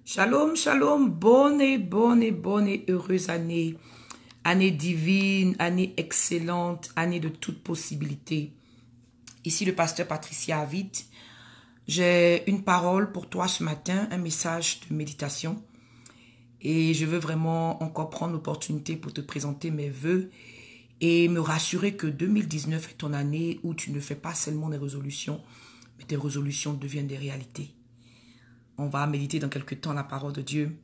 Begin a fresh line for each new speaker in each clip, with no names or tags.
Shalom, shalom, bonne et heureuse année. Année divine, année excellente, année de toute possibilité. Ici le pasteur Patricia Avid. J'ai une parole pour toi ce matin, un message de méditation. Et je veux vraiment encore prendre l'opportunité pour te présenter mes vœux et me rassurer que 2019 est ton année où tu ne fais pas seulement des résolutions, mais tes résolutions deviennent des réalités. On va méditer dans quelques temps la parole de Dieu.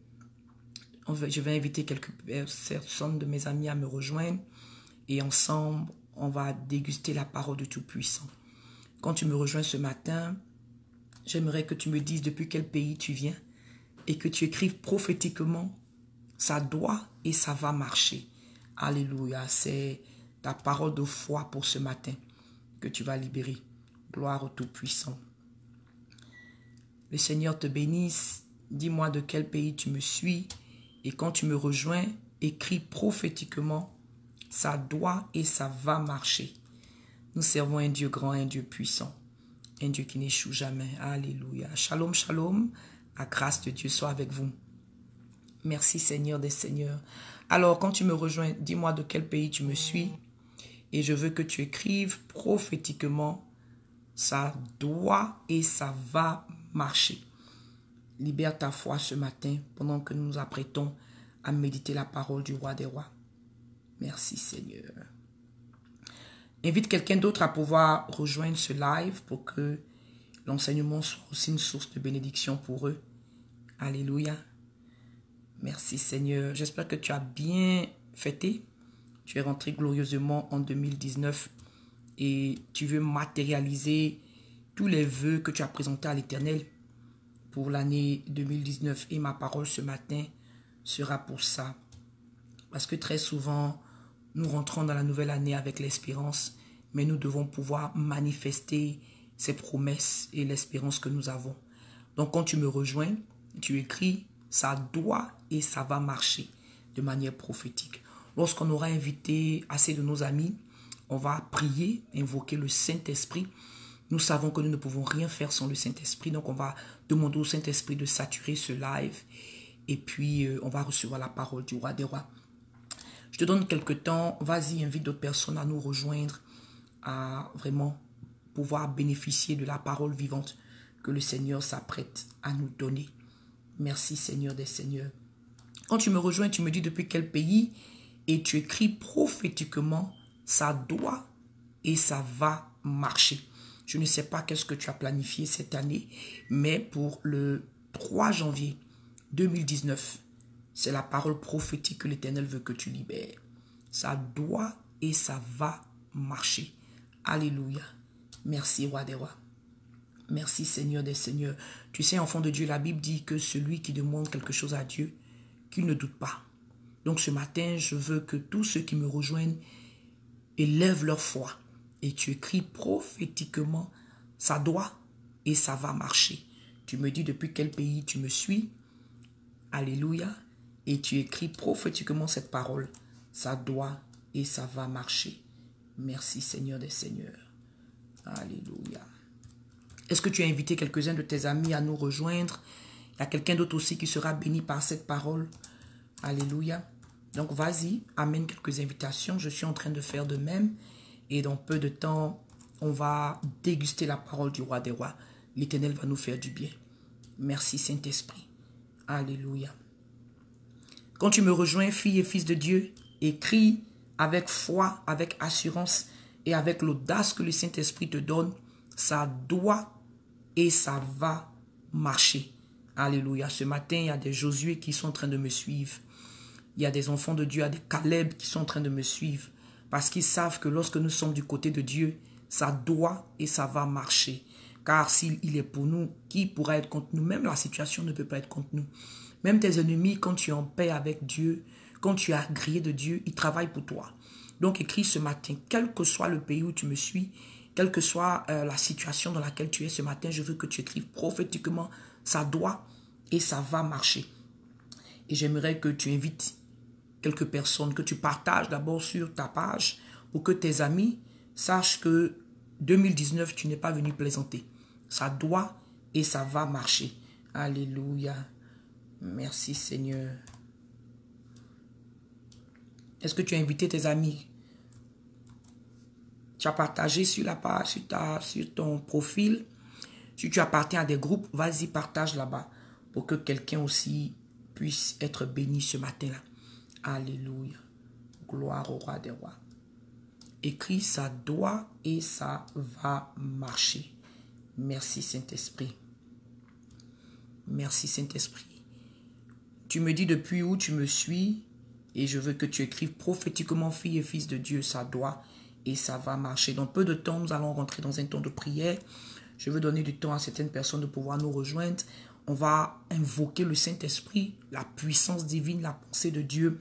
Je vais inviter quelques personnes de mes amis à me rejoindre et ensemble, on va déguster la parole du Tout-Puissant. Quand tu me rejoins ce matin, j'aimerais que tu me dises depuis quel pays tu viens et que tu écrives prophétiquement, ça doit et ça va marcher. Alléluia, c'est ta parole de foi pour ce matin que tu vas libérer. Gloire au Tout-Puissant. Le Seigneur te bénisse. Dis-moi de quel pays tu me suis. Et quand tu me rejoins, écris prophétiquement, ça doit et ça va marcher. Nous servons un Dieu grand, un Dieu puissant, un Dieu qui n'échoue jamais. Alléluia. Shalom, shalom. La grâce de Dieu soit avec vous. Merci Seigneur des Seigneurs. Alors, quand tu me rejoins, dis-moi de quel pays tu me suis. Et je veux que tu écrives prophétiquement, ça doit et ça va marcher. Libère ta foi ce matin pendant que nous nous apprêtons à méditer la parole du roi des rois. Merci Seigneur. Invite quelqu'un d'autre à pouvoir rejoindre ce live pour que l'enseignement soit aussi une source de bénédiction pour eux. Alléluia. Merci Seigneur. J'espère que tu as bien fêté. Tu es rentré glorieusement en 2019 et tu veux matérialiser tous les vœux que tu as présentés à l'Éternel pour l'année 2019. Et ma parole ce matin sera pour ça. Parce que très souvent, nous rentrons dans la nouvelle année avec l'espérance, mais nous devons pouvoir manifester ces promesses et l'espérance que nous avons. Donc quand tu me rejoins, tu écris, ça doit et ça va marcher de manière prophétique. Lorsqu'on aura invité assez de nos amis, on va prier, invoquer le Saint-Esprit. Nous savons que nous ne pouvons rien faire sans le Saint-Esprit. Donc, on va demander au Saint-Esprit de saturer ce live. Et puis, on va recevoir la parole du roi des rois. Je te donne quelques temps. Vas-y, invite d'autres personnes à nous rejoindre, à vraiment pouvoir bénéficier de la parole vivante que le Seigneur s'apprête à nous donner. Merci, Seigneur des Seigneurs. Quand tu me rejoins, tu me dis depuis quel pays et tu écris prophétiquement, ça doit et ça va marcher. Je ne sais pas qu'est-ce que tu as planifié cette année, mais pour le 3 janvier 2019, c'est la parole prophétique que l'Éternel veut que tu libères. Ça doit et ça va marcher. Alléluia. Merci, roi des rois. Merci, Seigneur des seigneurs. Tu sais, enfant de Dieu, la Bible dit que celui qui demande quelque chose à Dieu, qu'il ne doute pas. Donc ce matin, je veux que tous ceux qui me rejoignent élèvent leur foi. Et tu écris prophétiquement, ça doit et ça va marcher. Tu me dis depuis quel pays tu me suis. Alléluia. Et tu écris prophétiquement cette parole. Ça doit et ça va marcher. Merci Seigneur des Seigneurs. Alléluia. Est-ce que tu as invité quelques-uns de tes amis à nous rejoindre? Il y a quelqu'un d'autre aussi qui sera béni par cette parole. Alléluia. Donc vas-y, amène quelques invitations. Je suis en train de faire de même. Et dans peu de temps, on va déguster la parole du roi des rois. L'Éternel va nous faire du bien. Merci Saint-Esprit. Alléluia. Quand tu me rejoins, fille et fils de Dieu, écris avec foi, avec assurance et avec l'audace que le Saint-Esprit te donne. Ça doit et ça va marcher. Alléluia. Ce matin, il y a des Josué qui sont en train de me suivre. Il y a des enfants de Dieu, il y a des Caleb qui sont en train de me suivre. Parce qu'ils savent que lorsque nous sommes du côté de Dieu, ça doit et ça va marcher. Car s'il est pour nous, qui pourra être contre nous? Même la situation ne peut pas être contre nous. Même tes ennemis, quand tu es en paix avec Dieu, quand tu es agréé de Dieu, ils travaillent pour toi. Donc écris ce matin, quel que soit le pays où tu me suis, quelle que soit la situation dans laquelle tu es ce matin, je veux que tu écrives prophétiquement, ça doit et ça va marcher. Et j'aimerais que tu invites quelques personnes, que tu partages d'abord sur ta page pour que tes amis sachent que 2019, tu n'es pas venu plaisanter. Ça doit et ça va marcher. Alléluia. Merci Seigneur. Est-ce que tu as invité tes amis? Tu as partagé sur la page, sur ton profil. Si tu appartiens à des groupes, vas-y, partage là-bas pour que quelqu'un aussi puisse être béni ce matin-là. Alléluia. Gloire au roi des rois. Écris, ça doit et ça va marcher. Merci Saint-Esprit. Merci Saint-Esprit. Tu me dis depuis où tu me suis et je veux que tu écrives prophétiquement, fille et fils de Dieu, ça doit et ça va marcher. Dans peu de temps, nous allons rentrer dans un temps de prière. Je veux donner du temps à certaines personnes de pouvoir nous rejoindre. On va invoquer le Saint-Esprit, la puissance divine, la pensée de Dieu.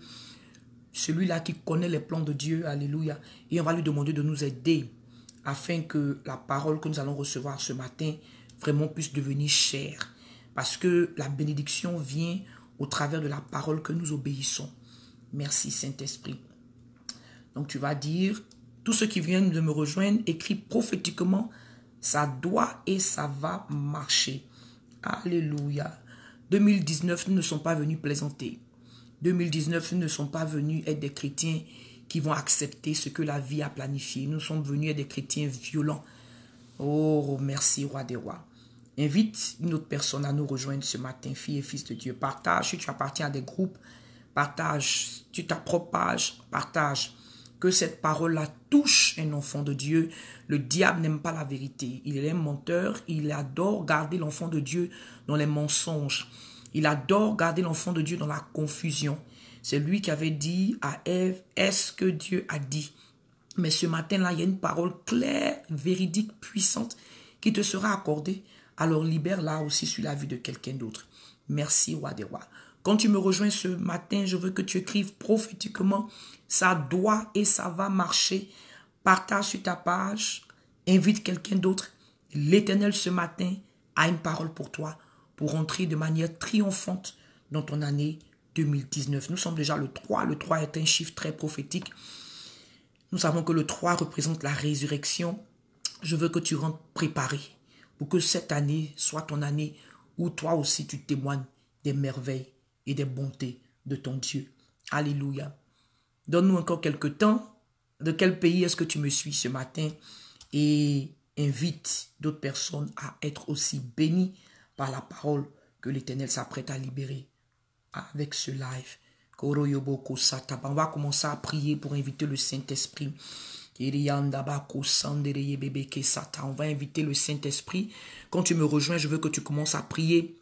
Celui-là qui connaît les plans de Dieu, alléluia. Et on va lui demander de nous aider afin que la parole que nous allons recevoir ce matin vraiment puisse devenir chère. Parce que la bénédiction vient au travers de la parole que nous obéissons. Merci Saint-Esprit. Donc tu vas dire, tous ceux qui viennent de me rejoindre, écris prophétiquement, ça doit et ça va marcher. Alléluia. 2019, nous ne sommes pas venus plaisanter. 2019, nous ne sommes pas venus être des chrétiens qui vont accepter ce que la vie a planifié. Nous sommes venus être des chrétiens violents. Oh, merci, roi des rois. Invite une autre personne à nous rejoindre ce matin, fille et fils de Dieu. Partage, si tu appartiens à des groupes, partage, tu ta propre page, partage. Que cette parole-là touche un enfant de Dieu. Le diable n'aime pas la vérité. Il est un menteur. Il adore garder l'enfant de Dieu dans les mensonges. Il adore garder l'enfant de Dieu dans la confusion. C'est lui qui avait dit à Ève, est-ce que Dieu a dit? Mais ce matin-là, il y a une parole claire, véridique, puissante qui te sera accordée. Alors libère-la aussi sur la vie de quelqu'un d'autre. Merci, roi des rois. Quand tu me rejoins ce matin, je veux que tu écrives prophétiquement, ça doit et ça va marcher. Partage sur ta page, invite quelqu'un d'autre. L'Éternel ce matin a une parole pour toi, pour entrer de manière triomphante dans ton année 2019. Nous sommes déjà le 3. Le 3 est un chiffre très prophétique. Nous savons que le 3 représente la résurrection. Je veux que tu rentres préparé pour que cette année soit ton année où toi aussi tu témoignes des merveilles et des bontés de ton Dieu. Alléluia. Donne-nous encore quelques temps. De quel pays est-ce que tu me suis ce matin? Et invite d'autres personnes à être aussi bénies par la parole que l'Éternel s'apprête à libérer avec ce live. On va commencer à prier pour inviter le Saint-Esprit. On va inviter le Saint-Esprit. Quand tu me rejoins, je veux que tu commences à prier.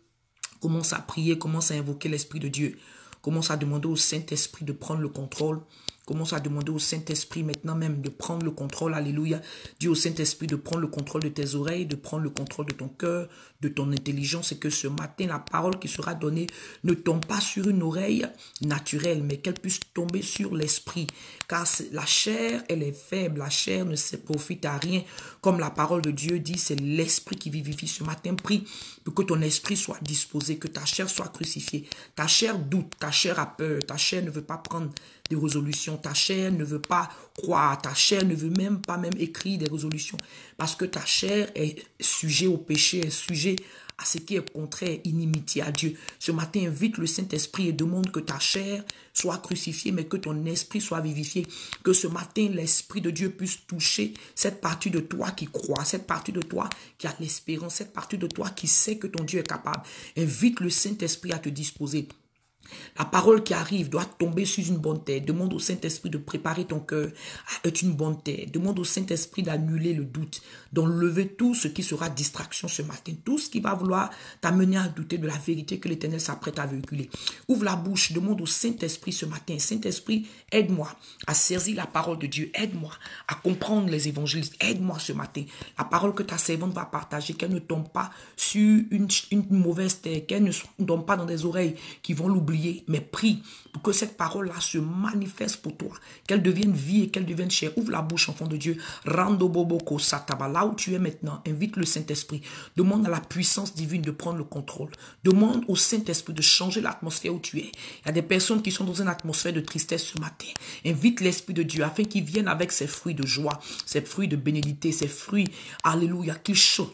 Commence à prier, commence à invoquer l'Esprit de Dieu. Commence à demander au Saint-Esprit de prendre le contrôle. Commence à demander au Saint-Esprit maintenant même de prendre le contrôle. Alléluia. Dis au Saint-Esprit de prendre le contrôle de tes oreilles, de prendre le contrôle de ton cœur, de ton intelligence. Et que ce matin, la parole qui sera donnée ne tombe pas sur une oreille naturelle, mais qu'elle puisse tomber sur l'esprit. Car la chair, elle est faible. La chair ne se profite à rien. Comme la parole de Dieu dit, c'est l'esprit qui vivifie. Ce matin, prie pour que ton esprit soit disposé, que ta chair soit crucifiée. Ta chair doute, ta chair a peur, ta chair ne veut pas prendre des résolutions. Ta chair ne veut pas croire. Ta chair ne veut même pas écrire des résolutions. Parce que ta chair est sujet au péché, est sujet à ce qui est contraire, inimitié à Dieu. Ce matin, invite le Saint-Esprit et demande que ta chair soit crucifiée, mais que ton esprit soit vivifié. Que ce matin, l'Esprit de Dieu puisse toucher cette partie de toi qui croit, cette partie de toi qui a l'espérance, cette partie de toi qui sait que ton Dieu est capable. Invite le Saint-Esprit à te disposer. La parole qui arrive doit tomber sur une bonne terre. Demande au Saint-Esprit de préparer ton cœur à être une bonne terre. Demande au Saint-Esprit d'annuler le doute, d'enlever tout ce qui sera distraction ce matin. Tout ce qui va vouloir t'amener à douter de la vérité que l'Éternel s'apprête à véhiculer. Ouvre la bouche, demande au Saint-Esprit ce matin. Saint-Esprit, aide-moi à saisir la parole de Dieu. Aide-moi à comprendre les évangiles. Aide-moi ce matin. La parole que ta servante va partager, qu'elle ne tombe pas sur une mauvaise terre, qu'elle ne tombe pas dans des oreilles qui vont l'oublier. Mais prie pour que cette parole-là se manifeste pour toi, qu'elle devienne vie et qu'elle devienne chair. Ouvre la bouche, enfant de Dieu. Rando boboko sataba. Là où tu es maintenant, invite le Saint-Esprit. Demande à la puissance divine de prendre le contrôle. Demande au Saint-Esprit de changer l'atmosphère où tu es. Il y a des personnes qui sont dans une atmosphère de tristesse ce matin. Invite l'Esprit de Dieu afin qu'il vienne avec ses fruits de joie, ses fruits de bénédiction, ses fruits, alléluia, qu'il chante.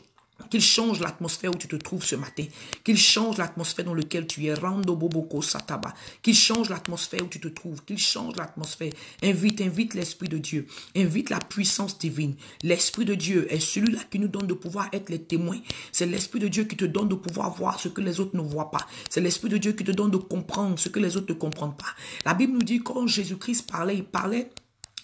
Qu'il change l'atmosphère où tu te trouves ce matin. Qu'il change l'atmosphère dans laquelle tu es. Rando boboko sataba. Qu'il change l'atmosphère où tu te trouves. Qu'il change l'atmosphère. Invite l'Esprit de Dieu. Invite la puissance divine. L'Esprit de Dieu est celui-là qui nous donne de pouvoir être les témoins. C'est l'Esprit de Dieu qui te donne de pouvoir voir ce que les autres ne voient pas. C'est l'Esprit de Dieu qui te donne de comprendre ce que les autres ne comprennent pas. La Bible nous dit quand Jésus-Christ parlait, il parlait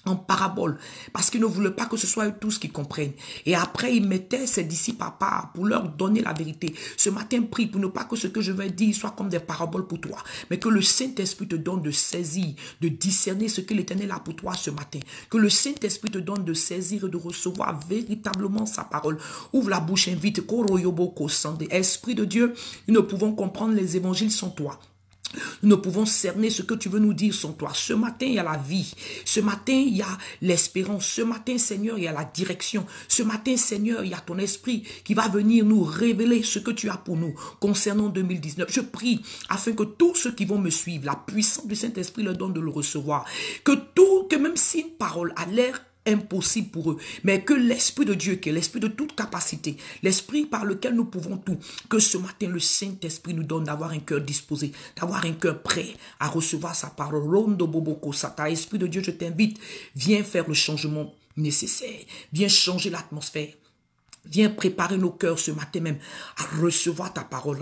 en parabole, parce qu'il ne voulait pas que ce soit eux tous qui comprennent. Et après, il mettait ses disciples à part pour leur donner la vérité. Ce matin, prie pour ne pas que ce que je vais dire soit comme des paraboles pour toi, mais que le Saint-Esprit te donne de saisir, de discerner ce que l'Éternel a pour toi ce matin. Que le Saint-Esprit te donne de saisir et de recevoir véritablement sa parole. Ouvre la bouche, invite. Esprit de Dieu, nous ne pouvons comprendre les évangiles sans toi. Nous ne pouvons cerner ce que tu veux nous dire sans toi. Ce matin, il y a la vie. Ce matin, il y a l'espérance. Ce matin, Seigneur, il y a la direction. Ce matin, Seigneur, il y a ton esprit qui va venir nous révéler ce que tu as pour nous concernant 2019. Je prie afin que tous ceux qui vont me suivre, la puissance du Saint-Esprit leur donne de le recevoir. Que même si une parole a l'air impossible pour eux, mais que l'Esprit de Dieu, qui est l'Esprit de toute capacité, l'Esprit par lequel nous pouvons tout, que ce matin le Saint-Esprit nous donne d'avoir un cœur disposé, d'avoir un cœur prêt à recevoir sa parole. Rondo Boboko Sata, Esprit de Dieu, je t'invite, viens faire le changement nécessaire, viens changer l'atmosphère. Viens préparer nos cœurs ce matin même à recevoir ta parole.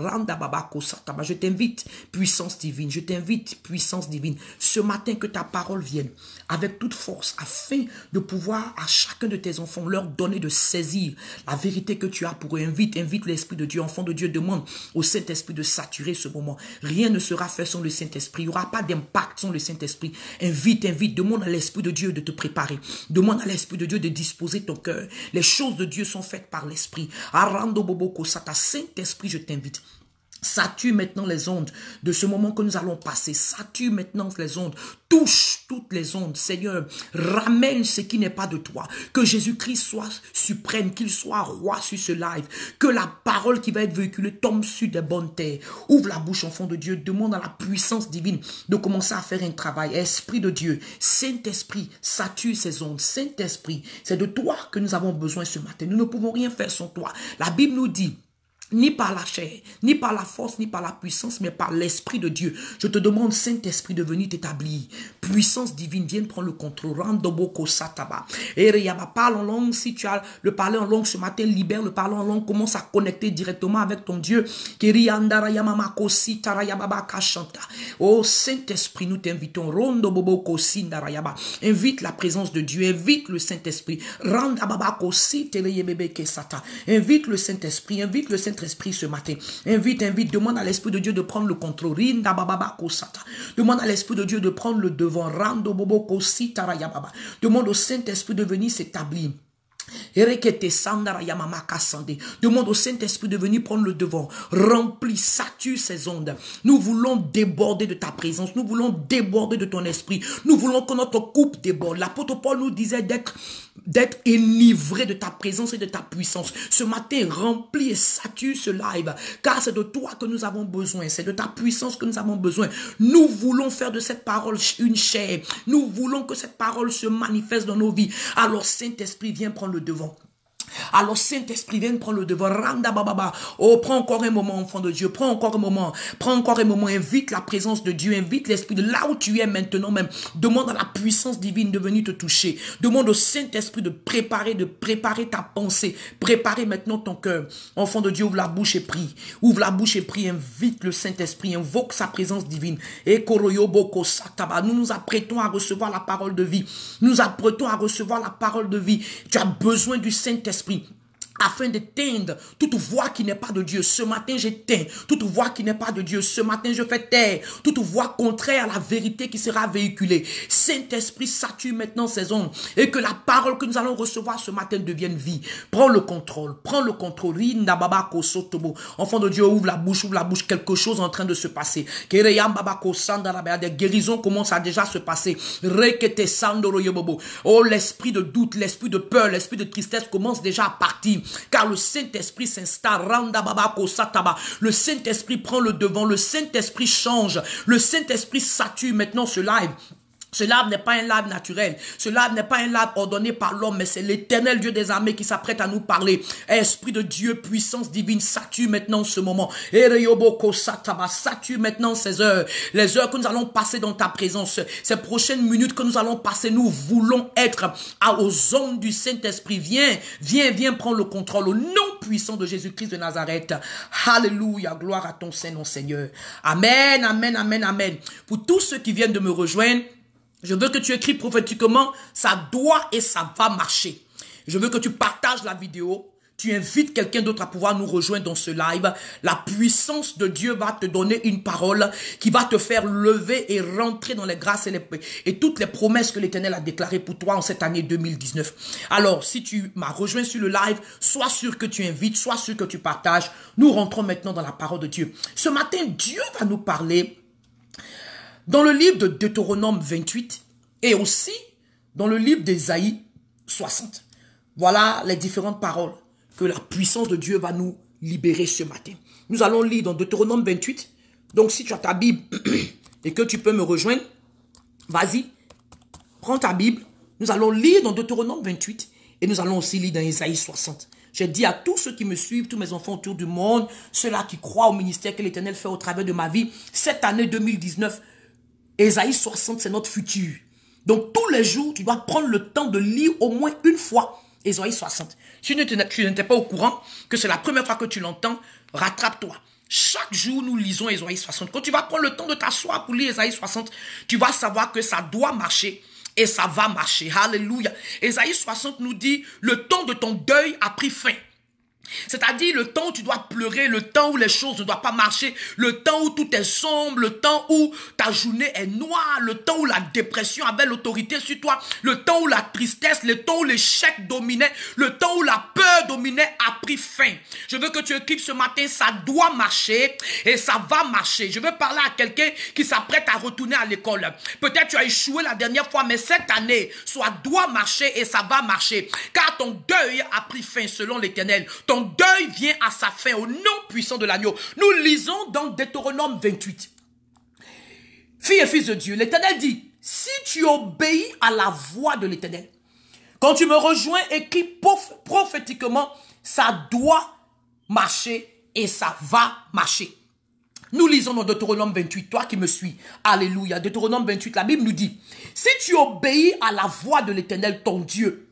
Je t'invite, puissance divine. Je t'invite, puissance divine. Ce matin, que ta parole vienne avec toute force afin de pouvoir à chacun de tes enfants leur donner de saisir la vérité que tu as pour eux. Invite l'Esprit de Dieu. Enfant de Dieu, demande au Saint-Esprit de saturer ce moment. Rien ne sera fait sans le Saint-Esprit. Il n'y aura pas d'impact sans le Saint-Esprit. Invite. Demande à l'Esprit de Dieu de te préparer. Demande à l'Esprit de Dieu de disposer ton cœur. Les choses de Dieu sont faites par l'Esprit. Arando Boboko Sata, Saint-Esprit, je t'invite. Sature maintenant les ondes de ce moment que nous allons passer. Sature maintenant les ondes. Touche toutes les ondes. Seigneur, ramène ce qui n'est pas de toi. Que Jésus-Christ soit suprême, qu'il soit roi sur ce live. Que la parole qui va être véhiculée tombe sur des bonnes terres. Ouvre la bouche, enfant de Dieu. Demande à la puissance divine de commencer à faire un travail. Esprit de Dieu, Saint-Esprit, sature ces ondes. Saint-Esprit, c'est de toi que nous avons besoin ce matin. Nous ne pouvons rien faire sans toi. La Bible nous dit, ni par la chair, ni par la force, ni par la puissance, mais par l'Esprit de Dieu. Je te demande, Saint-Esprit, de venir t'établir. Puissance divine, viens prendre le contrôle. Randoboko sataba. Parle en langue. Si tu as le parler en langue ce matin, libère le parler en langue. Commence à connecter directement avec ton Dieu. Oh Saint-Esprit, nous t'invitons. Rondoboko sindarayaba. Invite la présence de Dieu. Invite le Saint-Esprit. Randababako siteleyebebe sata. Invite le Saint-Esprit. Invite le Saint-Esprit ce matin. Invite, demande à l'Esprit de Dieu de prendre le contrôle. Demande à l'Esprit de Dieu de prendre le devant. Demande au Saint-Esprit de venir s'établir. Demande au Saint-Esprit de venir prendre le devant. Remplis, sature ces ondes. Nous voulons déborder de ta présence. Nous voulons déborder de ton esprit. Nous voulons que notre coupe déborde. L'apôtre Paul nous disait d'être enivré de ta présence et de ta puissance. Ce matin, remplis et sature ce live. Car c'est de toi que nous avons besoin. C'est de ta puissance que nous avons besoin. Nous voulons faire de cette parole une chair. Nous voulons que cette parole se manifeste dans nos vies. Alors Saint-Esprit, viens prendre le devant. Alors Saint-Esprit, viens prendre le devant. Randa bababa. Oh, prends encore un moment, enfant de Dieu. Prends encore un moment. Invite la présence de Dieu. Invite l'Esprit de là où tu es maintenant même. Demande à la puissance divine de venir te toucher. Demande au Saint-Esprit de préparer ta pensée. Préparer maintenant ton cœur. Enfant de Dieu, ouvre la bouche et prie. Ouvre la bouche et prie. Invite le Saint-Esprit. Invoque sa présence divine. Et koroyoboko sataba. Nous nous apprêtons à recevoir la parole de vie. Nous apprêtons à recevoir la parole de vie. Tu as besoin du Saint-Esprit afin d'éteindre toute voix qui n'est pas de Dieu. Ce matin, j'éteins toute voix qui n'est pas de Dieu. Ce matin, je fais taire toute voix contraire à la vérité qui sera véhiculée. Saint-Esprit, sature maintenant ces ondes et que la parole que nous allons recevoir ce matin devienne vie. Prends le contrôle. Enfant de Dieu, ouvre la bouche. Quelque chose est en train de se passer. Des guérisons commencent à déjà se passer. Oh, l'esprit de doute, l'esprit de peur, l'esprit de tristesse commence déjà à partir. Car le Saint-Esprit s'installe. Le Saint-Esprit prend le devant. Le Saint-Esprit change. Le Saint-Esprit sature maintenant ce live. Ce live n'est pas un live naturel. Ce live n'est pas un live ordonné par l'homme, mais c'est l'Éternel Dieu des armées qui s'apprête à nous parler. Esprit de Dieu, puissance divine, sature maintenant ce moment. Ereyoboko Sataba, sature maintenant ces heures. Les heures que nous allons passer dans ta présence. Ces prochaines minutes que nous allons passer, nous voulons être aux ondes du Saint-Esprit. Viens prendre le contrôle au nom puissant de Jésus-Christ de Nazareth. Alléluia, gloire à ton Saint-Nom, Seigneur. Amen, amen, amen, amen. Pour tous ceux qui viennent de me rejoindre, je veux que tu écris prophétiquement, ça doit et ça va marcher. Je veux que tu partages la vidéo, tu invites quelqu'un d'autre à pouvoir nous rejoindre dans ce live. La puissance de Dieu va te donner une parole qui va te faire lever et rentrer dans les grâces et toutes les promesses que l'Éternel a déclarées pour toi en cette année 2019. Alors, si tu m'as rejoint sur le live, sois sûr que tu invites, sois sûr que tu partages. Nous rentrons maintenant dans la parole de Dieu. Ce matin, Dieu va nous parler dans le livre de Deutéronome 28 et aussi dans le livre d'Ésaïe 60. Voilà les différentes paroles que la puissance de Dieu va nous libérer ce matin. Nous allons lire dans Deutéronome 28. Donc si tu as ta Bible et que tu peux me rejoindre, vas-y, prends ta Bible. Nous allons lire dans Deutéronome 28 et nous allons aussi lire dans Ésaïe 60. J'ai dit à tous ceux qui me suivent, tous mes enfants autour du monde, ceux-là qui croient au ministère que l'Éternel fait au travers de ma vie, cette année 2019, Ésaïe 60, c'est notre futur. Donc, tous les jours, tu dois prendre le temps de lire au moins une fois Ésaïe 60. Si tu n'étais pas au courant que c'est la première fois que tu l'entends, rattrape-toi. Chaque jour, nous lisons Ésaïe 60. Quand tu vas prendre le temps de t'asseoir pour lire Ésaïe 60, tu vas savoir que ça doit marcher et ça va marcher. Alléluia. Ésaïe 60 nous dit, le temps de ton deuil a pris fin. C'est-à-dire le temps où tu dois pleurer, le temps où les choses ne doivent pas marcher, le temps où tout est sombre, le temps où ta journée est noire, le temps où la dépression avait l'autorité sur toi, le temps où la tristesse, le temps où l'échec dominait, le temps où la peur dominait a pris fin. Je veux que tu écrives ce matin, ça doit marcher et ça va marcher. Je veux parler à quelqu'un qui s'apprête à retourner à l'école. Peut-être tu as échoué la dernière fois, mais cette année, ça doit marcher et ça va marcher. Car ton deuil a pris fin selon l'Éternel. Ton deuil vient à sa fin au nom puissant de l'agneau. Nous lisons dans Deutéronome 28. Filles et fils de Dieu, l'Éternel dit, si tu obéis à la voix de l'Éternel, quand tu me rejoins, écris prophétiquement, ça doit marcher et ça va marcher. Nous lisons dans Deutéronome 28, toi qui me suis, alléluia, Deutéronome 28, la Bible nous dit, si tu obéis à la voix de l'Éternel, ton Dieu,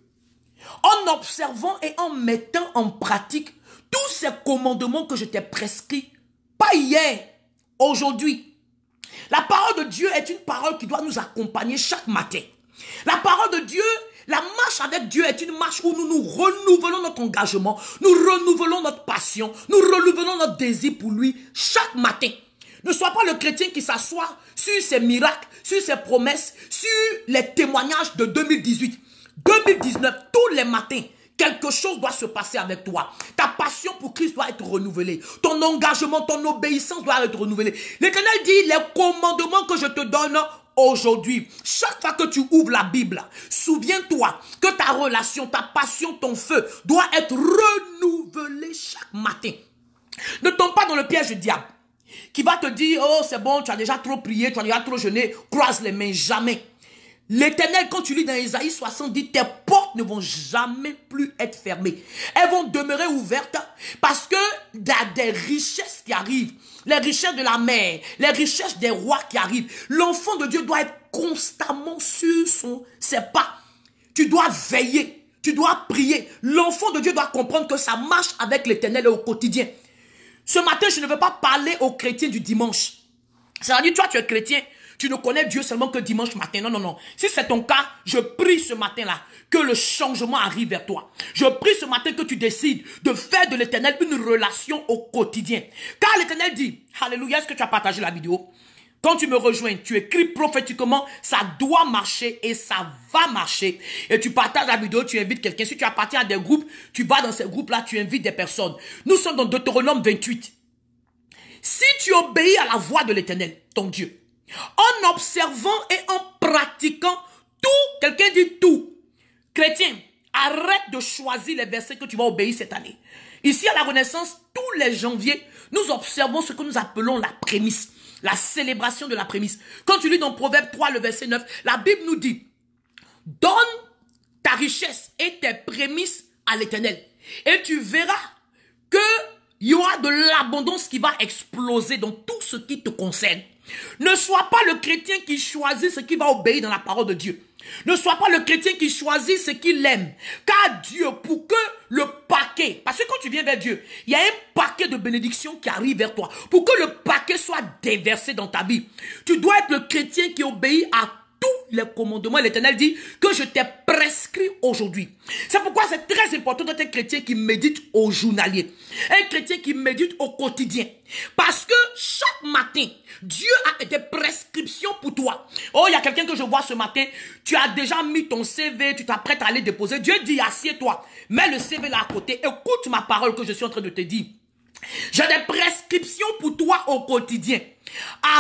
en observant et en mettant en pratique tous ces commandements que je t'ai prescrits, pas hier, aujourd'hui. La parole de Dieu est une parole qui doit nous accompagner chaque matin. La parole de Dieu, la marche avec Dieu est une marche où nous renouvelons notre engagement, nous renouvelons notre passion, nous renouvelons notre désir pour lui chaque matin. Ne sois pas le chrétien qui s'assoit sur ses miracles, sur ses promesses, sur les témoignages de 2018. 2019, tous les matins, quelque chose doit se passer avec toi. Ta passion pour Christ doit être renouvelée. Ton engagement, ton obéissance doit être renouvelée. L'Éternel dit, les commandements que je te donne aujourd'hui, chaque fois que tu ouvres la Bible, souviens-toi que ta relation, ta passion, ton feu doit être renouvelé chaque matin. Ne tombe pas dans le piège du diable qui va te dire, oh c'est bon, tu as déjà trop prié, tu as déjà trop jeûné, croise les mains, jamais. L'Éternel, quand tu lis dans Ésaïe 60, dit, tes portes ne vont jamais plus être fermées. Elles vont demeurer ouvertes parce que il y a des richesses qui arrivent. Les richesses de la mer, les richesses des rois qui arrivent. L'enfant de Dieu doit être constamment sur ses pas. Tu dois veiller, tu dois prier. L'enfant de Dieu doit comprendre que ça marche avec l'Éternel au quotidien. Ce matin, je ne veux pas parler aux chrétiens du dimanche. C'est-à-dire, toi, tu es chrétien. Tu ne connais Dieu seulement que dimanche matin. Non, non, non. Si c'est ton cas, je prie ce matin-là que le changement arrive vers toi. Je prie ce matin que tu décides de faire de l'Éternel une relation au quotidien. Car l'Éternel dit, alléluia, est-ce que tu as partagé la vidéo? Quand tu me rejoins, tu écris prophétiquement, ça doit marcher et ça va marcher. Et tu partages la vidéo, tu invites quelqu'un. Si tu appartiens à des groupes, tu vas dans ces groupes-là, tu invites des personnes. Nous sommes dans Deutéronome 28. Si tu obéis à la voix de l'Éternel, ton Dieu, en observant et en pratiquant tout, quelqu'un dit tout. Chrétien, arrête de choisir les versets que tu vas obéir cette année. Ici à la Renaissance, tous les janvier, nous observons ce que nous appelons la prémisse. la célébration de la prémisse. Quand tu lis dans Proverbe 3, le verset 9, la Bible nous dit, donne ta richesse et tes prémices à l'Éternel. Et tu verras que il y aura de l'abondance qui va exploser dans tout ce qui te concerne. Ne sois pas le chrétien qui choisit ce qui va obéir dans la parole de Dieu. Ne sois pas le chrétien qui choisit ce qu'il aime. Car Dieu, pour que le paquet, parce que quand tu viens vers Dieu, il y a un paquet de bénédictions qui arrive vers toi. Pour que le paquet soit déversé dans ta vie, tu dois être le chrétien qui obéit à tous les commandements. L'Éternel dit que je t'ai prescrit aujourd'hui. C'est pourquoi c'est très important d'être un chrétien qui médite au journalier. Un chrétien qui médite au quotidien. Parce que chaque matin, Dieu a des prescriptions pour toi. Oh, il y a quelqu'un que je vois ce matin, tu as déjà mis ton CV, tu t'apprêtes à aller déposer. Dieu dit, assieds-toi, mets le CV là à côté, écoute ma parole que je suis en train de te dire. J'ai des prescriptions pour toi au quotidien.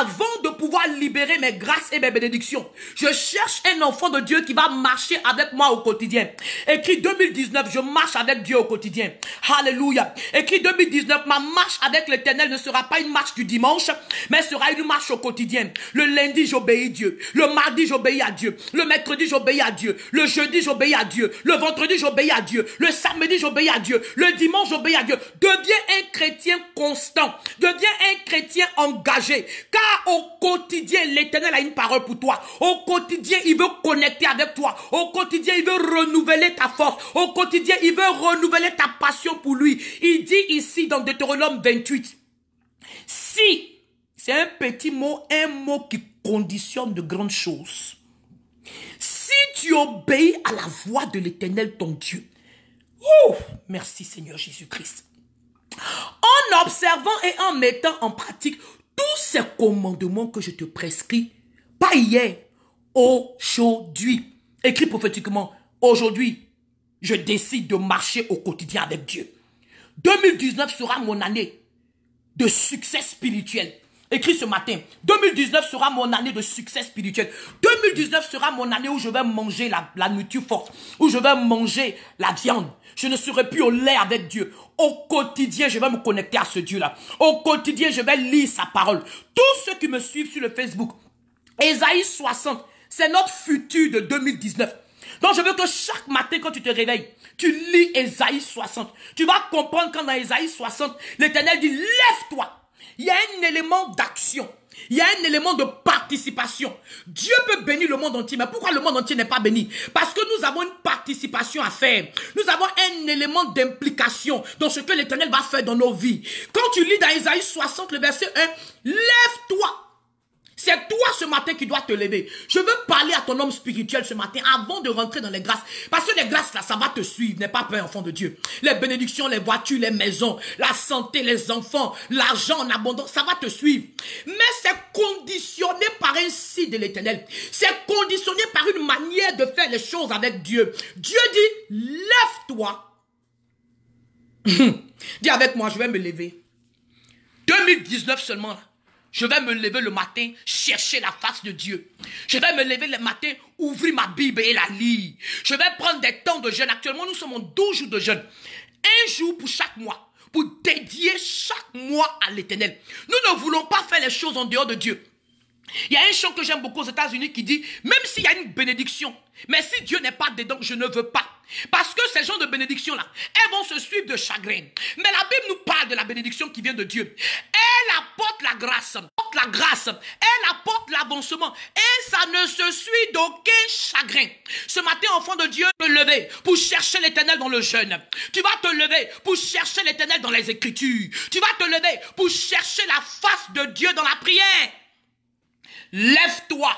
Avant de pouvoir libérer mes grâces et mes bénédictions, je cherche un enfant de Dieu qui va marcher avec moi au quotidien. Écrit 2019, je marche avec Dieu au quotidien. Alléluia. Écrit 2019, ma marche avec l'Éternel ne sera pas une marche du dimanche, mais sera une marche au quotidien. Le lundi, j'obéis Dieu. Le mardi, j'obéis à Dieu. Le mercredi, j'obéis à Dieu. Le jeudi, j'obéis à Dieu. Le vendredi, j'obéis à Dieu. Le samedi, j'obéis à Dieu. Le dimanche, j'obéis à Dieu. Deviens un chrétien constant. Deviens un chrétien engagé. Car au quotidien, l'Éternel a une parole pour toi. Au quotidien, il veut connecter avec toi. Au quotidien, il veut renouveler ta force. Au quotidien, il veut renouveler ta passion pour lui. Il dit ici dans Deutéronome 28, si, c'est un petit mot, un mot qui conditionne de grandes choses. Si tu obéis à la voix de l'Éternel ton Dieu, oh, merci Seigneur Jésus-Christ, en observant et en mettant en pratique tous ces commandements que je te prescris, pas hier, aujourd'hui. Écrit prophétiquement, aujourd'hui, je décide de marcher au quotidien avec Dieu. 2019 sera mon année de succès spirituel. Écrit ce matin, 2019 sera mon année de succès spirituel. 2019 sera mon année où je vais manger la nourriture forte, où je vais manger la viande. Je ne serai plus au lait avec Dieu. Au quotidien, je vais me connecter à ce Dieu-là. Au quotidien, je vais lire sa parole. Tous ceux qui me suivent sur le Facebook, Ésaïe 60, c'est notre futur de 2019. Donc je veux que chaque matin quand tu te réveilles, tu lis Ésaïe 60. Tu vas comprendre quand dans Ésaïe 60, l'Éternel dit, lève-toi. Il y a un élément d'action. Il y a un élément de participation. Dieu peut bénir le monde entier. Mais pourquoi le monde entier n'est pas béni? Parce que nous avons une participation à faire. Nous avons un élément d'implication dans ce que l'Éternel va faire dans nos vies. Quand tu lis dans Ésaïe 60, le verset 1, lève-toi. C'est toi ce matin qui dois te lever. Je veux parler à ton homme spirituel ce matin avant de rentrer dans les grâces. Parce que les grâces là, ça va te suivre. N'aie pas peur, enfant de Dieu. Les bénédictions, les voitures, les maisons, la santé, les enfants, l'argent en abondance, ça va te suivre. Mais c'est conditionné par un signe de l'Éternel. C'est conditionné par une manière de faire les choses avec Dieu. Dieu dit, lève-toi. Dis avec moi, je vais me lever. 2019 seulement là. Je vais me lever le matin, chercher la face de Dieu. Je vais me lever le matin, ouvrir ma Bible et la lire. Je vais prendre des temps de jeûne. Actuellement, nous sommes en 12 jours de jeûne. Un jour pour chaque mois. Pour dédier chaque mois à l'Éternel. Nous ne voulons pas faire les choses en dehors de Dieu. Il y a un chant que j'aime beaucoup aux États-Unis qui dit, même s'il y a une bénédiction, mais si Dieu n'est pas dedans, je ne veux pas. Parce que ces gens de bénédiction-là, elles vont se suivre de chagrin. Mais la Bible nous parle de la bénédiction qui vient de Dieu. Elle apporte la grâce, elle apporte l'avancement. Et ça ne se suit d'aucun chagrin. Ce matin, enfant de Dieu, te lever pour chercher l'Éternel dans le jeûne. Tu vas te lever pour chercher l'Éternel dans les Écritures. Tu vas te lever pour chercher la face de Dieu dans la prière. Lève-toi.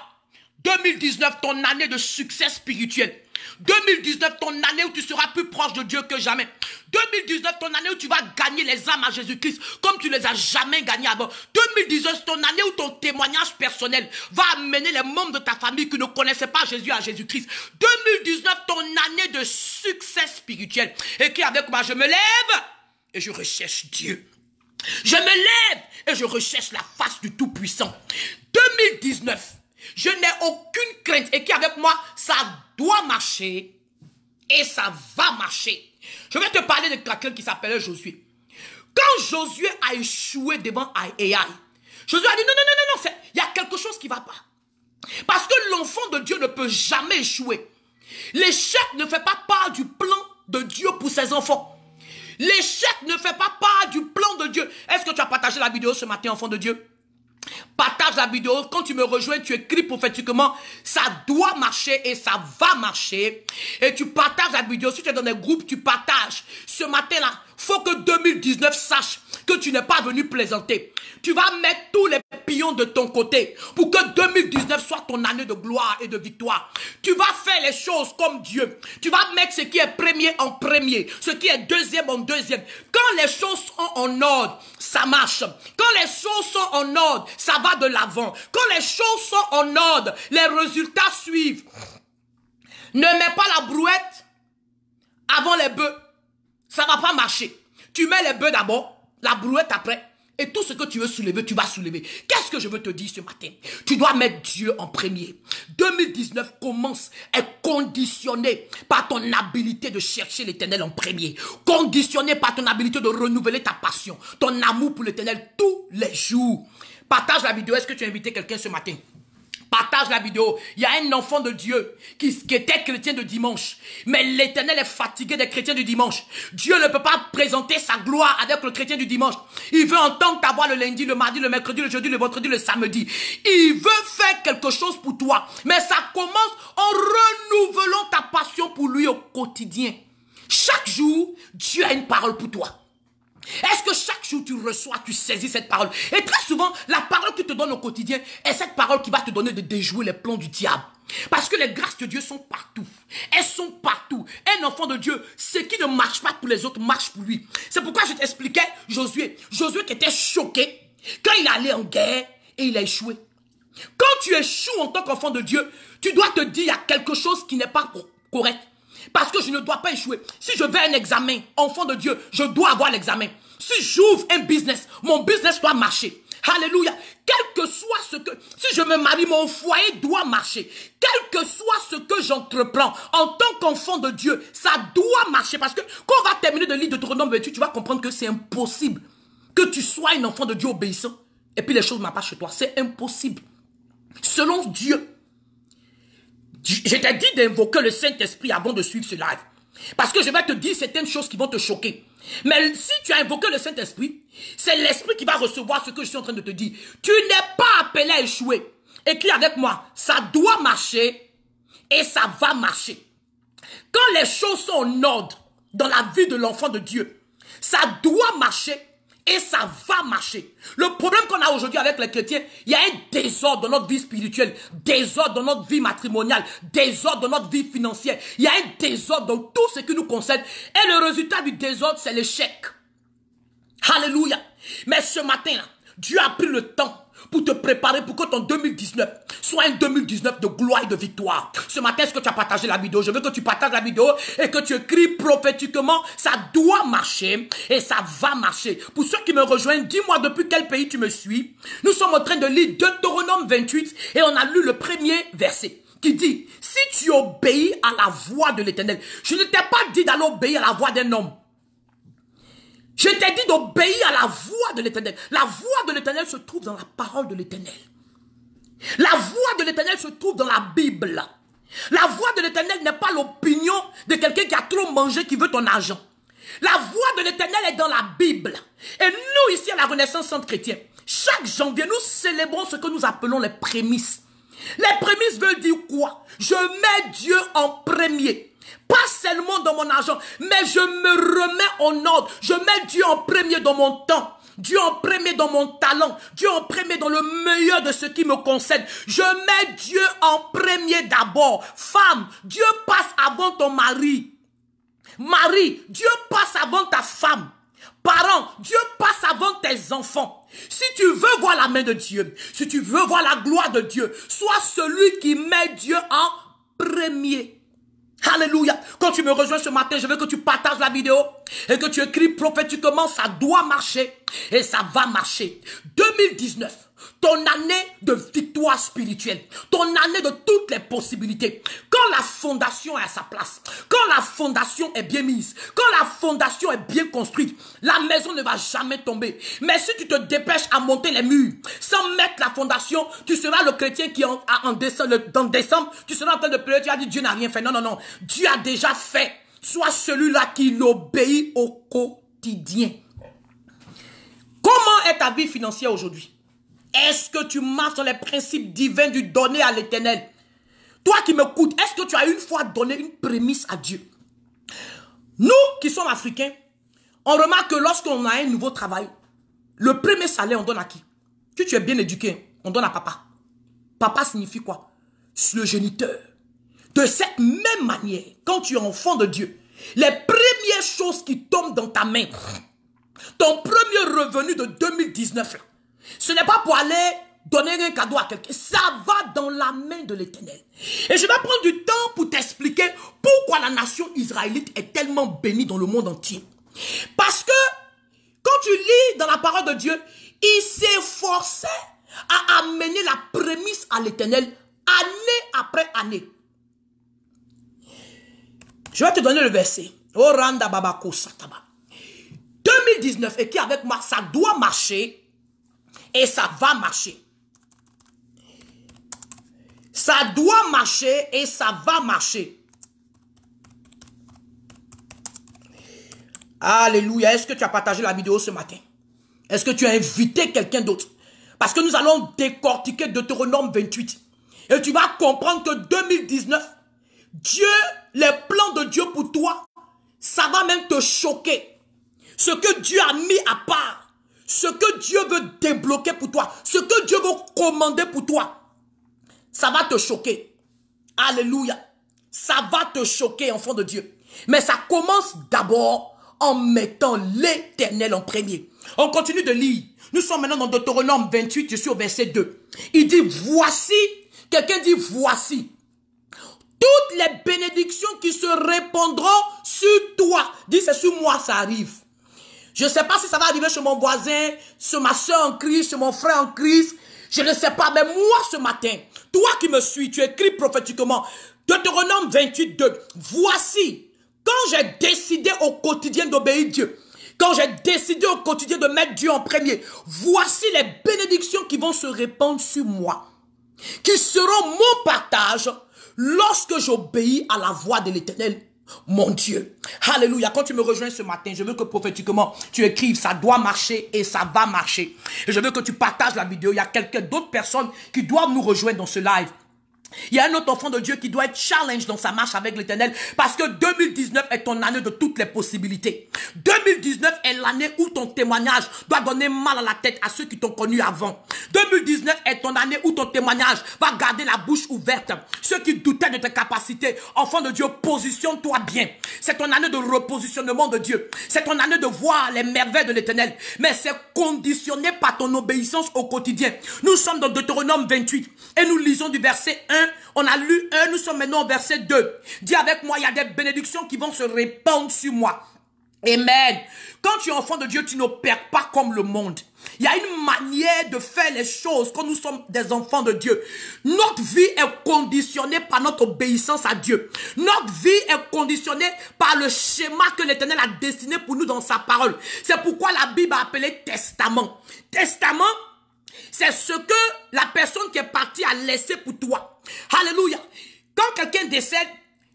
2019, ton année de succès spirituel. 2019, ton année où tu seras plus proche de Dieu que jamais. 2019, ton année où tu vas gagner les âmes à Jésus-Christ comme tu les as jamais gagnées avant. 2019, ton année où ton témoignage personnel va amener les membres de ta famille qui ne connaissaient pas Jésus à Jésus-Christ. 2019, ton année de succès spirituel. Et qui avec moi, je me lève et je recherche Dieu. Je me lève et je recherche la face du Tout-Puissant. 2019, je n'ai aucune crainte. Et qui avec moi, ça doit marcher et ça va marcher. Je vais te parler de quelqu'un qui s'appelait Josué. Quand Josué a échoué devant Ai, Josué a dit, non, non, non, non, non, il y a quelque chose qui ne va pas. Parce que l'enfant de Dieu ne peut jamais échouer. L'échec ne fait pas part du plan de Dieu pour ses enfants. L'échec ne fait pas part du plan de Dieu. Est-ce que tu as partagé la vidéo ce matin, enfant de Dieu? Partage la vidéo. Quand tu me rejoins, tu écris prophétiquement. Ça doit marcher et ça va marcher. Et tu partages la vidéo. Si tu es dans des groupes, tu partages. Ce matin-là, faut que 2019 sache que tu n'es pas venu plaisanter. Tu vas mettre tous les pions de ton côté pour que 2019 soit ton année de gloire et de victoire. Tu vas faire les choses comme Dieu. Tu vas mettre ce qui est premier en premier, ce qui est deuxième en deuxième. Quand les choses sont en ordre, ça marche. Quand les choses sont en ordre, ça va de l'avant. Quand les choses sont en ordre, les résultats suivent. Ne mets pas la brouette avant les bœufs. Ça ne va pas marcher. Tu mets les bœufs d'abord, la brouette après. Et tout ce que tu veux soulever, tu vas soulever. Qu'est-ce que je veux te dire ce matin? Tu dois mettre Dieu en premier. 2019 commence, est conditionné par ton habilité de chercher l'Éternel en premier. Conditionné par ton habilité de renouveler ta passion, ton amour pour l'Éternel tous les jours. Partage la vidéo. Est-ce que tu as invité quelqu'un ce matin? Partage la vidéo. Il y a un enfant de Dieu qui était chrétien de dimanche. Mais l'Éternel est fatigué des chrétiens du dimanche. Dieu ne peut pas présenter sa gloire avec le chrétien du dimanche. Il veut entendre ta voix le lundi, le mardi, le mercredi, le jeudi, le vendredi, le samedi. Il veut faire quelque chose pour toi. Mais ça commence en renouvelant ta passion pour lui au quotidien. Chaque jour, Dieu a une parole pour toi. Est-ce que chaque jour tu reçois, tu saisis cette parole? Et très souvent, la parole qu'il te donne au quotidien est cette parole qui va te donner de déjouer les plans du diable. Parce que les grâces de Dieu sont partout. Elles sont partout. Un enfant de Dieu, ce qui ne marche pas pour les autres, marche pour lui. C'est pourquoi je t'expliquais Josué. Josué qui était choqué quand il allait en guerre et il a échoué. Quand tu échoues en tant qu'enfant de Dieu, tu dois te dire il y a quelque chose qui n'est pas correct. Parce que je ne dois pas échouer. Si je vais à un examen, enfant de Dieu, je dois avoir l'examen. Si j'ouvre un business, mon business doit marcher. Alléluia. Quel que soit ce que... Si je me marie, mon foyer doit marcher. Quel que soit ce que j'entreprends, en tant qu'enfant de Dieu, ça doit marcher. Parce que quand on va terminer de lire Deutéronome 28, tu vas comprendre que c'est impossible que tu sois un enfant de Dieu obéissant. Et puis les choses ne marchent pas chez toi. C'est impossible. Selon Dieu. Je t'ai dit d'invoquer le Saint-Esprit avant de suivre ce live. Parce que je vais te dire certaines choses qui vont te choquer. Mais si tu as invoqué le Saint-Esprit, c'est l'Esprit qui va recevoir ce que je suis en train de te dire. Tu n'es pas appelé à échouer. Écris avec moi. Ça doit marcher et ça va marcher. Quand les choses sont en ordre dans la vie de l'enfant de Dieu, ça doit marcher et ça va marcher. Le problème qu'on a aujourd'hui avec les chrétiens, il y a un désordre dans notre vie spirituelle, désordre dans notre vie matrimoniale, désordre dans notre vie financière. Il y a un désordre dans tout ce qui nous concerne. Et le résultat du désordre, c'est l'échec. Alléluia. Mais ce matin-là, Dieu a pris le temps pour te préparer pour que ton 2019 soit un 2019 de gloire et de victoire. Ce matin, est-ce que tu as partagé la vidéo? Je veux que tu partages la vidéo et que tu écris prophétiquement. Ça doit marcher et ça va marcher. Pour ceux qui me rejoignent, dis-moi depuis quel pays tu me suis. Nous sommes en train de lire Deutéronome 28 et on a lu le premier verset qui dit, si tu obéis à la voix de l'Éternel. Je ne t'ai pas dit d'aller obéir à la voix d'un homme. Je t'ai dit d'obéir à la voix de l'Éternel. La voix de l'Éternel se trouve dans la parole de l'Éternel. La voix de l'Éternel se trouve dans la Bible. La voix de l'Éternel n'est pas l'opinion de quelqu'un qui a trop mangé, qui veut ton argent. La voix de l'Éternel est dans la Bible. Et nous, ici à la Renaissance Centre Chrétien, chaque janvier, nous célébrons ce que nous appelons les prémices. Les prémices veulent dire quoi? Je mets Dieu en premier. Pas seulement dans mon argent, mais je me remets en ordre. Je mets Dieu en premier dans mon temps. Dieu en premier dans mon talent. Dieu en premier dans le meilleur de ce qui me concerne. Je mets Dieu en premier d'abord. Femme, Dieu passe avant ton mari. Mari, Dieu passe avant ta femme. Parents, Dieu passe avant tes enfants. Si tu veux voir la main de Dieu, si tu veux voir la gloire de Dieu, sois celui qui met Dieu en premier. Alléluia. Quand tu me rejoins ce matin, je veux que tu partages la vidéo et que tu écris prophétiquement, ça doit marcher et ça va marcher. 2019, ton année de victoire. victoire spirituelle, ton année de toutes les possibilités, quand la fondation est à sa place, quand la fondation est bien mise, quand la fondation est bien construite, la maison ne va jamais tomber. Mais si tu te dépêches à monter les murs, sans mettre la fondation, tu seras le chrétien qui dans décembre, tu seras en train de pleurer, tu as dit Dieu n'a rien fait. Non, non, non. Dieu a déjà fait. Sois celui-là qui l'obéit au quotidien. Comment est ta vie financière aujourd'hui? Est-ce que tu marches dans les principes divins du donner à l'Éternel? Toi qui m'écoutes, est-ce que tu as une fois donné une prémisse à Dieu? Nous qui sommes africains, on remarque que lorsqu'on a un nouveau travail, le premier salaire, on donne à qui? Si tu es bien éduqué, on donne à papa. Papa signifie quoi? Le géniteur. De cette même manière, quand tu es enfant de Dieu, les premières choses qui tombent dans ta main, ton premier revenu de 2019, là, ce n'est pas pour aller donner un cadeau à quelqu'un. Ça va dans la main de l'Éternel. Et je vais prendre du temps pour t'expliquer pourquoi la nation israélite est tellement bénie dans le monde entier. Parce que quand tu lis dans la parole de Dieu, il s'efforçait à amener la prémisse à l'Éternel année après année. Je vais te donner le verset. 2019, et qui avec moi, ça doit marcher et ça va marcher. Ça doit marcher et ça va marcher. Alléluia. Est-ce que tu as partagé la vidéo ce matin? Est-ce que tu as invité quelqu'un d'autre? Parce que nous allons décortiquer Deutéronome 28. Et tu vas comprendre que 2019, Dieu, les plans de Dieu pour toi, ça va même te choquer. Ce que Dieu a mis à part, ce que Dieu veut débloquer pour toi, ce que Dieu veut commander pour toi, ça va te choquer. Alléluia. Ça va te choquer, enfant de Dieu. Mais ça commence d'abord en mettant l'Éternel en premier. On continue de lire. Nous sommes maintenant dans Deutéronome 28, je suis au verset 2. Il dit, voici, quelqu'un dit, voici, toutes les bénédictions qui se répandront sur toi. Dis, c'est sur moi, ça arrive. Je ne sais pas si ça va arriver chez mon voisin, sur ma soeur en Christ, chez mon frère en Christ. Je ne sais pas, mais moi ce matin, toi qui me suis, tu écris prophétiquement, Deutéronome 28, 2. Voici, quand j'ai décidé au quotidien d'obéir Dieu, quand j'ai décidé au quotidien de mettre Dieu en premier, voici les bénédictions qui vont se répandre sur moi, qui seront mon partage lorsque j'obéis à la voix de l'Éternel, mon Dieu. Alléluia. Quand tu me rejoins ce matin, je veux que prophétiquement, tu écrives, ça doit marcher et ça va marcher. Et je veux que tu partages la vidéo. Il y a quelques d'autres personnes qui doivent nous rejoindre dans ce live. Il y a un autre enfant de Dieu qui doit être challenge dans sa marche avec l'Éternel parce que 2019 est ton année de toutes les possibilités. 2019 est l'année où ton témoignage doit donner mal à la tête à ceux qui t'ont connu avant. 2019 est ton année où ton témoignage va garder la bouche ouverte. Ceux qui doutaient de tes capacités, enfant de Dieu, positionne-toi bien. C'est ton année de repositionnement de Dieu. C'est ton année de voir les merveilles de l'Éternel. Mais c'est conditionné par ton obéissance au quotidien. Nous sommes dans Deutéronome 28 et nous lisons du verset 1. On a lu 1, nous sommes maintenant au verset 2. Dis avec moi, il y a des bénédictions qui vont se répandre sur moi. Amen. Quand tu es enfant de Dieu, tu n'opères pas comme le monde. Il y a une manière de faire les choses quand nous sommes des enfants de Dieu. Notre vie est conditionnée par notre obéissance à Dieu. Notre vie est conditionnée par le schéma que l'Éternel a dessiné pour nous dans sa parole. C'est pourquoi la Bible a appelé testament. Testament, c'est ce que la personne qui est partie a laissé pour toi. Alléluia. Quand quelqu'un décède,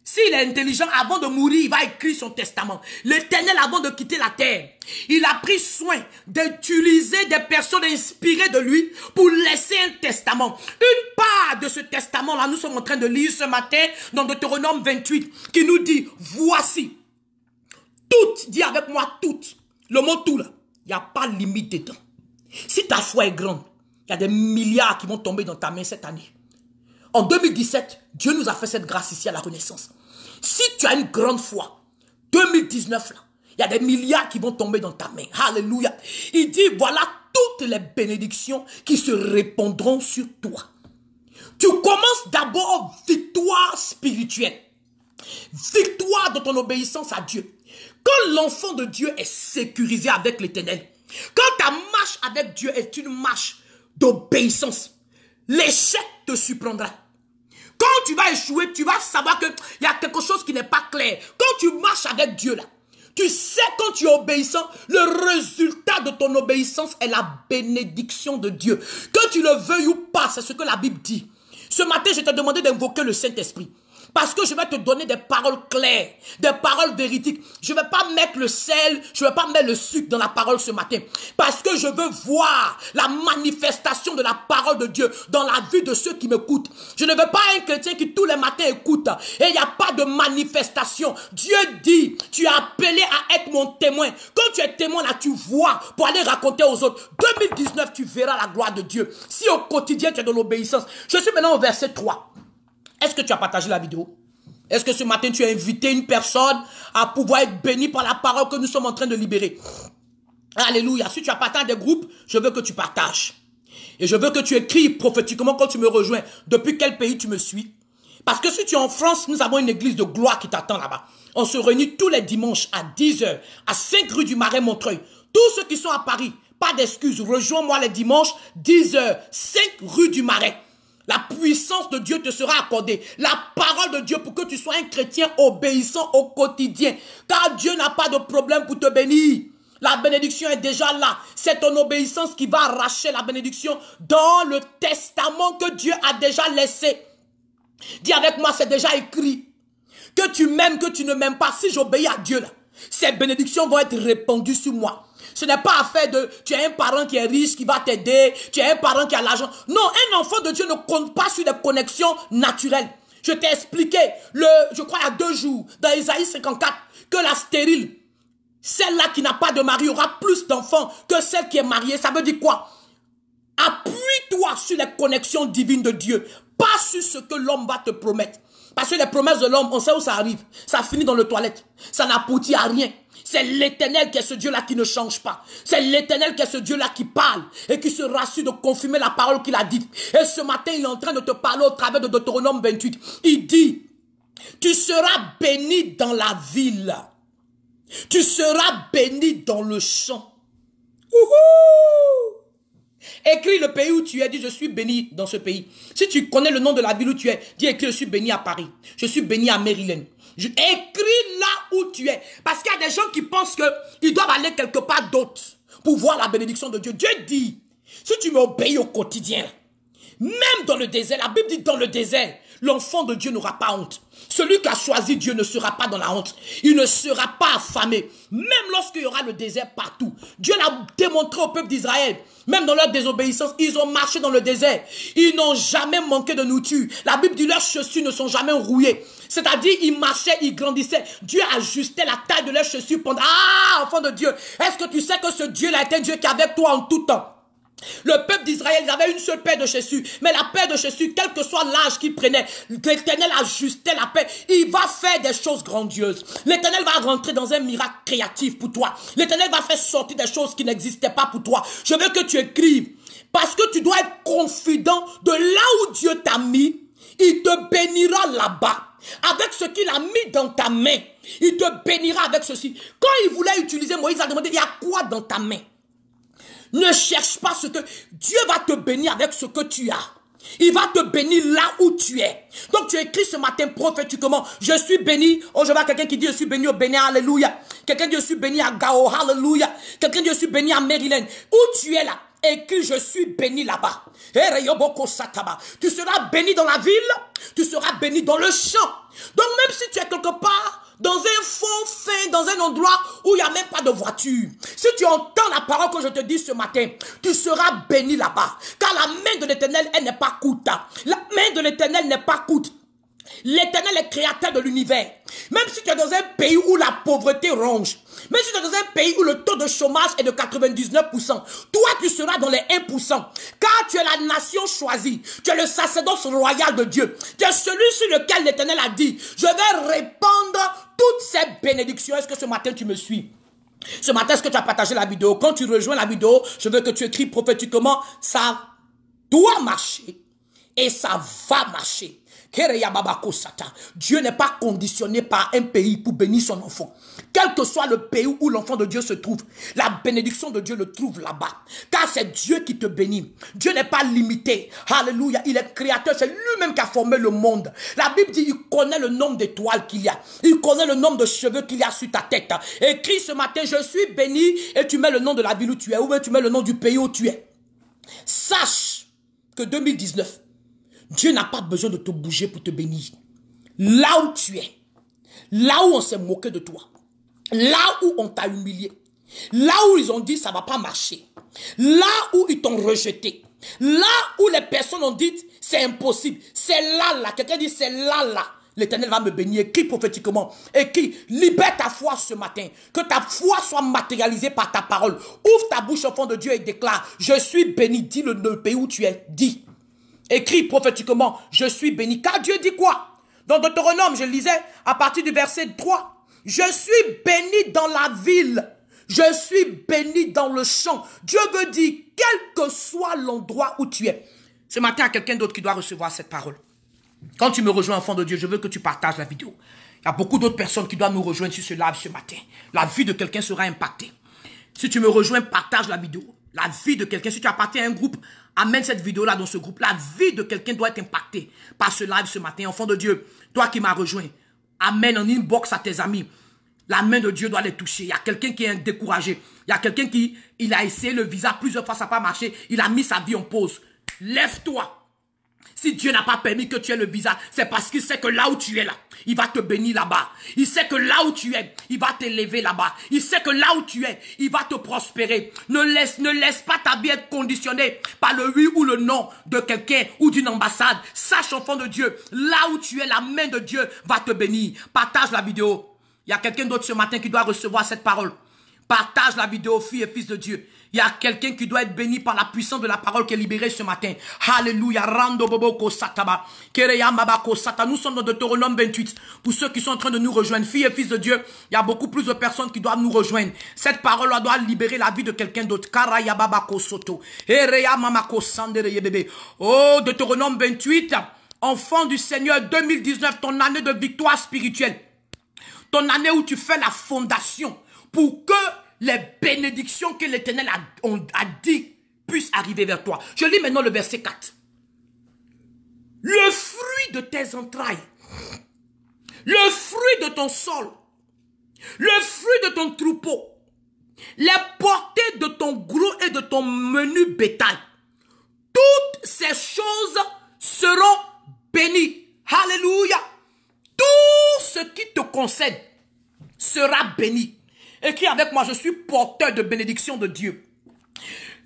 s'il est intelligent, avant de mourir, il va écrire son testament. L'Éternel, avant de quitter la terre, il a pris soin d'utiliser des personnes inspirées de lui pour laisser un testament. Une part de ce testament-là, nous sommes en train de lire ce matin dans Deutéronome 28, qui nous dit, voici, toutes, dis avec moi toutes, le mot tout là, il n'y a pas de limite dedans. Si ta foi est grande, il y a des milliards qui vont tomber dans ta main cette année. En 2017, Dieu nous a fait cette grâce ici à la Renaissance. Si tu as une grande foi, 2019, là, il y a des milliards qui vont tomber dans ta main. Alléluia. Il dit, voilà toutes les bénédictions qui se répandront sur toi. Tu commences d'abord victoire spirituelle. Victoire de ton obéissance à Dieu. Quand l'enfant de Dieu est sécurisé avec l'Éternel, quand ta marche avec Dieu est une marche d'obéissance, l'échec te surprendra. Quand tu vas échouer, tu vas savoir qu'il y a quelque chose qui n'est pas clair. Quand tu marches avec Dieu là, tu sais quand tu es obéissant, le résultat de ton obéissance est la bénédiction de Dieu. Que tu le veuilles ou pas, c'est ce que la Bible dit. Ce matin, je t'ai demandé d'invoquer le Saint-Esprit. Parce que je vais te donner des paroles claires, des paroles véridiques. Je ne vais pas mettre le sel, je ne vais pas mettre le sucre dans la parole ce matin. Parce que je veux voir la manifestation de la parole de Dieu dans la vie de ceux qui m'écoutent. Je ne veux pas un chrétien qui tous les matins écoute et il n'y a pas de manifestation. Dieu dit, tu es appelé à être mon témoin. Quand tu es témoin là, tu vois pour aller raconter aux autres. 2019, tu verras la gloire de Dieu. Si au quotidien tu es dans l'obéissance. Je suis maintenant au verset 3. Est-ce que tu as partagé la vidéo? Est-ce que ce matin, tu as invité une personne à pouvoir être bénie par la parole que nous sommes en train de libérer? Alléluia. Si tu as partagé des groupes, je veux que tu partages. Et je veux que tu écrives prophétiquement quand tu me rejoins. Depuis quel pays tu me suis? Parce que si tu es en France, nous avons une église de gloire qui t'attend là-bas. On se réunit tous les dimanches à 10 h à 5 rue du Marais Montreuil. Tous ceux qui sont à Paris, pas d'excuses. Rejoins-moi les dimanches, 10 h 5 rue du Marais. La puissance de Dieu te sera accordée. La parole de Dieu pour que tu sois un chrétien obéissant au quotidien. Car Dieu n'a pas de problème pour te bénir. La bénédiction est déjà là. C'est ton obéissance qui va arracher la bénédiction dans le testament que Dieu a déjà laissé. Dis avec moi, c'est déjà écrit. Que tu m'aimes, que tu ne m'aimes pas. Si j'obéis à Dieu, là, ces bénédictions vont être répandues sur moi. Ce n'est pas affaire de, tu as un parent qui est riche, qui va t'aider, tu as un parent qui a l'argent. Non, un enfant de Dieu ne compte pas sur des connexions naturelles. Je t'ai expliqué, je crois il y a 2 jours, dans Isaïe 54, que la stérile, celle-là qui n'a pas de mari, aura plus d'enfants que celle qui est mariée. Ça veut dire quoi? Appuie-toi sur les connexions divines de Dieu, pas sur ce que l'homme va te promettre. Parce que les promesses de l'homme, on sait où ça arrive. Ça finit dans les toilettes. Ça n'aboutit à rien. C'est l'Éternel qui est ce Dieu-là qui ne change pas. C'est l'Éternel qui est ce Dieu-là qui parle et qui se rassure de confirmer la parole qu'il a dite. Et ce matin, il est en train de te parler au travers de Deutéronome 28. Il dit, tu seras béni dans la ville. Tu seras béni dans le champ. Ouhou! Écris le pays où tu es, dis je suis béni dans ce pays. Si tu connais le nom de la ville où tu es, dis écris je suis béni à Paris. Je suis béni à Maryland. Écris là où tu es. Parce qu'il y a des gens qui pensent qu'ils doivent aller quelque part d'autre pour voir la bénédiction de Dieu. Dieu dit, si tu m'obéis au quotidien, même dans le désert, la Bible dit dans le désert, l'enfant de Dieu n'aura pas honte. Celui qui a choisi Dieu ne sera pas dans la honte. Il ne sera pas affamé. Même lorsqu'il y aura le désert partout. Dieu l'a démontré au peuple d'Israël. Même dans leur désobéissance, ils ont marché dans le désert. Ils n'ont jamais manqué de nourriture. La Bible dit leurs chaussures ne sont jamais rouillées. C'est-à-dire, ils marchaient, ils grandissaient. Dieu ajustait la taille de leurs chaussures pendant... Ah, enfant de Dieu, est-ce que tu sais que ce Dieu-là est un Dieu qui est avec toi en tout temps? Le peuple d'Israël, ils avaient une seule paire de chaussures. Mais la paire de chaussures, quel que soit l'âge qu'il prenait, l'Éternel ajustait la paire. Il va faire des choses grandioses. L'Éternel va rentrer dans un miracle créatif pour toi. L'Éternel va faire sortir des choses qui n'existaient pas pour toi. Je veux que tu écrives. Parce que tu dois être confident de là où Dieu t'a mis. Il te bénira là-bas. Avec ce qu'il a mis dans ta main. Il te bénira avec ceci. Quand il voulait utiliser Moïse, a demandé, il y a quoi dans ta main? Ne cherche pas ce que... Dieu va te bénir avec ce que tu as. Il va te bénir là où tu es. Donc tu écris ce matin prophétiquement, je suis béni. Oh, je vois quelqu'un qui dit, je suis béni au Bénin, alléluia. Quelqu'un dit, je suis béni à Gao, alléluia. Quelqu'un dit, je suis béni à Maryland. Où tu es là, écris, je suis béni là-bas. Tu seras béni dans la ville, tu seras béni dans le champ. Donc même si tu es quelque part, dans un fond fin, dans un endroit où il n'y a même pas de voiture. Si tu entends la parole que je te dis ce matin, tu seras béni là-bas. Car la main de l'Éternel, elle n'est pas courte. La main de l'Éternel n'est pas courte. L'Éternel est créateur de l'univers. Même si tu es dans un pays où la pauvreté ronge, même si tu es dans un pays où le taux de chômage est de 99%, toi tu seras dans les 1%. Car tu es la nation choisie. Tu es le sacerdoce royal de Dieu. Tu es celui sur lequel l'Éternel a dit, je vais répandre toutes ces bénédictions. Est-ce que ce matin tu me suis? Ce matin, est-ce que tu as partagé la vidéo? Quand tu rejoins la vidéo, je veux que tu écris prophétiquement, ça doit marcher.
et ça va marcher. Dieu n'est pas conditionné par un pays pour bénir son enfant. Quel que soit le pays où l'enfant de Dieu se trouve, la bénédiction de Dieu le trouve là-bas. Car c'est Dieu qui te bénit. Dieu n'est pas limité. Alléluia. Il est créateur. C'est lui-même qui a formé le monde. La Bible dit, il connaît le nombre d'étoiles qu'il y a. Il connaît le nombre de cheveux qu'il y a sur ta tête. Écris ce matin, je suis béni, et tu mets le nom de la ville où tu es, ou bien tu mets le nom du pays où tu es. Sache que 2019, Dieu n'a pas besoin de te bouger pour te bénir. Là où tu es, là où on s'est moqué de toi, là où on t'a humilié, là où ils ont dit ça ne va pas marcher, là où ils t'ont rejeté, là où les personnes ont dit c'est impossible, c'est là, quelqu'un dit c'est là, l'Éternel va me bénir. Écris prophétiquement, écris, libère ta foi ce matin, que ta foi soit matérialisée par ta parole. Ouvre ta bouche enfant de Dieu et déclare, je suis béni. Dis le pays où tu es, dis. Écris prophétiquement, je suis béni. Car Dieu dit quoi? Dans Deutéronome, je lisais à partir du verset 3. Je suis béni dans la ville. Je suis béni dans le champ. Dieu veut dire, quel que soit l'endroit où tu es. Ce matin, il y a quelqu'un d'autre qui doit recevoir cette parole. Quand tu me rejoins, enfant de Dieu, je veux que tu partages la vidéo. Il y a beaucoup d'autres personnes qui doivent nous rejoindre sur ce live ce matin. La vie de quelqu'un sera impactée. Si tu me rejoins, partage la vidéo. La vie de quelqu'un, si tu appartiens à un groupe, amène cette vidéo-là dans ce groupe. La vie de quelqu'un doit être impactée par ce live ce matin. Enfant de Dieu, toi qui m'as rejoint, amène en inbox à tes amis. La main de Dieu doit les toucher. Il y a quelqu'un qui est découragé. Il y a quelqu'un qui il a essayé le visa plusieurs fois, ça n'a pas marché. Il a mis sa vie en pause. Lève-toi. Si Dieu n'a pas permis que tu aies le visa, c'est parce qu'il sait que là où tu es là, il va te bénir là-bas. Il sait que là où tu es, il va t'élever là-bas. Il sait que là où tu es, il va te prospérer. Ne laisse pas ta vie être conditionnée par le oui ou le non de quelqu'un ou d'une ambassade. Sache, enfant de Dieu, là où tu es, la main de Dieu va te bénir. Partage la vidéo. Il y a quelqu'un d'autre ce matin qui doit recevoir cette parole. Partage la vidéo, filles et fils de Dieu. Il y a quelqu'un qui doit être béni par la puissance de la parole qui est libérée ce matin. Alléluia. Rando boboko sataba. Kereya mabako sata. Nous sommes dans Deutéronome 28. Pour ceux qui sont en train de nous rejoindre, filles et fils de Dieu, il y a beaucoup plus de personnes qui doivent nous rejoindre. Cette parole doit libérer la vie de quelqu'un d'autre. Karaya babako soto. Ereya mamako sandereye bébé. Oh, Deutéronome 28. Enfant du Seigneur, 2019, ton année de victoire spirituelle. Ton année où tu fais la fondation pour que les bénédictions que l'Éternel a dit puissent arriver vers toi. Je lis maintenant le verset 4. Le fruit de tes entrailles, le fruit de ton sol, le fruit de ton troupeau, les portées de ton gros et de ton menu bétail, toutes ces choses seront bénies. Alléluia. Tout ce qui te concerne sera béni. Écris avec moi, je suis porteur de bénédiction de Dieu.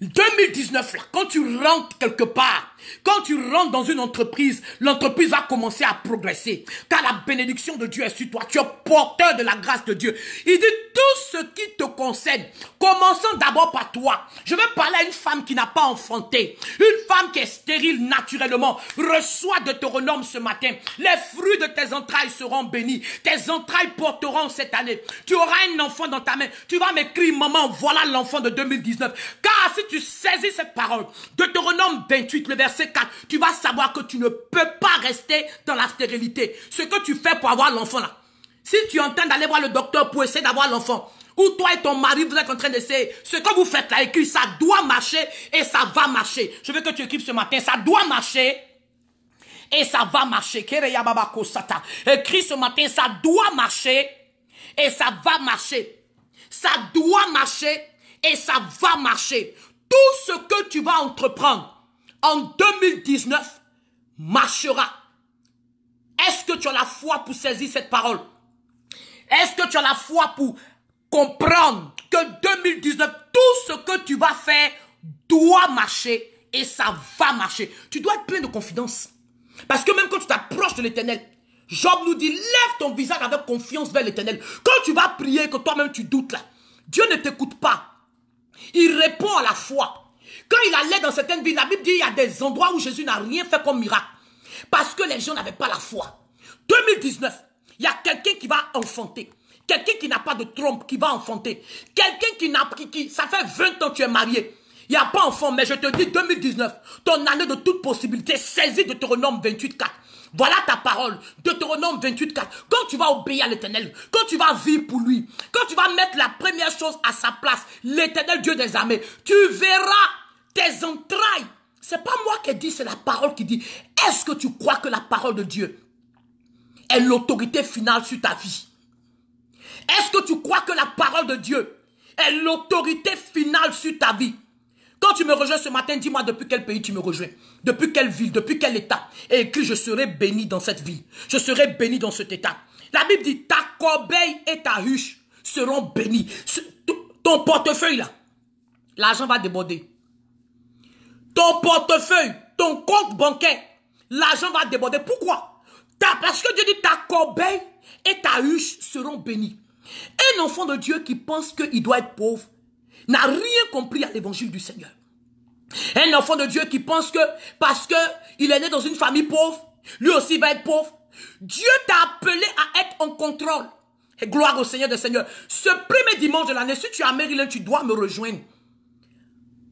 2019, là, quand tu rentres quelque part, quand tu rentres dans une entreprise, l'entreprise va commencer à progresser. Car la bénédiction de Dieu est sur toi. Tu es porteur de la grâce de Dieu. Il dit tout ce qui te concerne. Commençons d'abord par toi. Je vais parler à une femme qui n'a pas enfanté. Une femme qui est stérile naturellement. Reçois Deutéronome ce matin. Les fruits de tes entrailles seront bénis. Tes entrailles porteront cette année. Tu auras un enfant dans ta main. Tu vas m'écrire, maman, voilà l'enfant de 2019. Car si tu saisis cette parole, Deutéronome 28, le verset 4, tu vas savoir que tu ne peux pas rester dans la stérilité. Ce que tu fais pour avoir l'enfant là, si tu es en train d'aller voir le docteur pour essayer d'avoir l'enfant, ou toi et ton mari, vous êtes en train d'essayer, ce que vous faites là, écrit, ça doit marcher et ça va marcher. Je veux que tu écrives ce matin, ça doit marcher et ça va marcher. Écris ce matin, ça doit marcher et ça va marcher. Ça doit marcher et ça va marcher. Tout ce que tu vas entreprendre en 2019 marchera. Est-ce que tu as la foi pour saisir cette parole? Est-ce que tu as la foi pour comprendre que 2019, tout ce que tu vas faire doit marcher et ça va marcher? Tu dois être plein de confiance. Parce que même quand tu t'approches de l'Éternel, Job nous dit, lève ton visage avec confiance vers l'Éternel. Quand tu vas prier, que toi-même tu doutes là, Dieu ne t'écoute pas. Il répond à la foi. Quand il allait dans certaines villes, la Bible dit qu'il y a des endroits où Jésus n'a rien fait comme miracle. Parce que les gens n'avaient pas la foi. 2019, il y a quelqu'un qui va enfanter. Quelqu'un qui n'a pas de trompe, qui va enfanter. Quelqu'un qui ça fait 20 ans que tu es marié. Il n'y a pas enfant, mais je te dis 2019, ton année de toute possibilité, saisis Deutéronome 28.4. Voilà ta parole, Deutéronome 28.4. Quand tu vas obéir à l'Éternel, quand tu vas vivre pour lui, quand tu vas mettre la première chose à sa place, l'Éternel Dieu des armées, tu verras tes entrailles. C'est pas moi qui dis, c'est la parole qui dit. Est-ce que tu crois que la parole de Dieu est l'autorité finale sur ta vie? Est-ce que tu crois que la parole de Dieu est l'autorité finale sur ta vie? Quand tu me rejoins ce matin, dis-moi depuis quel pays tu me rejoins. Depuis quelle ville, depuis quel état. Et écrit, je serai béni dans cette ville. Je serai béni dans cet état. La Bible dit, ta corbeille et ta ruche seront bénis. Ton portefeuille là, l'argent va déborder. Ton portefeuille, ton compte bancaire, l'argent va déborder. Pourquoi? Parce que Dieu dit, ta corbeille et ta huche seront bénis. Un enfant de Dieu qui pense qu'il doit être pauvre n'a rien compris à l'évangile du Seigneur. Un enfant de Dieu qui pense que parce qu'il est né dans une famille pauvre, lui aussi va être pauvre. Dieu t'a appelé à être en contrôle. Et gloire au Seigneur des Seigneurs. Ce premier dimanche de l'année, si tu es à Maryland, tu dois me rejoindre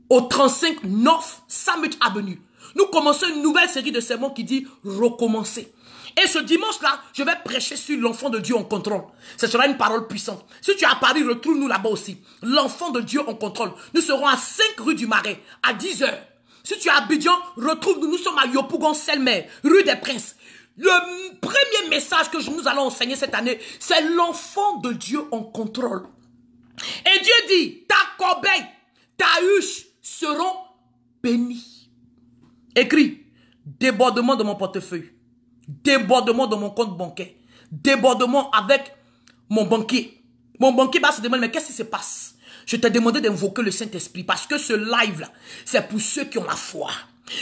au 35 North Summit Avenue. Nous commençons une nouvelle série de sermons qui dit recommencer. Et ce dimanche-là, je vais prêcher sur l'enfant de Dieu en contrôle. Ce sera une parole puissante. Si tu es à Paris, retrouve-nous là-bas aussi. L'enfant de Dieu en contrôle. Nous serons à 5 rue du Marais, à 10 h. Si tu es à Abidjan, retrouve-nous. Nous sommes à Yopougon-Selmer, rue des Princes. Le premier message que nous allons enseigner cette année, c'est l'enfant de Dieu en contrôle. Et Dieu dit, ta corbeille, ta huche seront bénies. Écrit, débordement de mon portefeuille. Débordement dans mon compte bancaire. Débordement avec mon banquier. Mon banquier va se demander, mais qu'est-ce qui se passe? Je t'ai demandé d'invoquer le Saint-Esprit parce que ce live-là, c'est pour ceux qui ont la foi.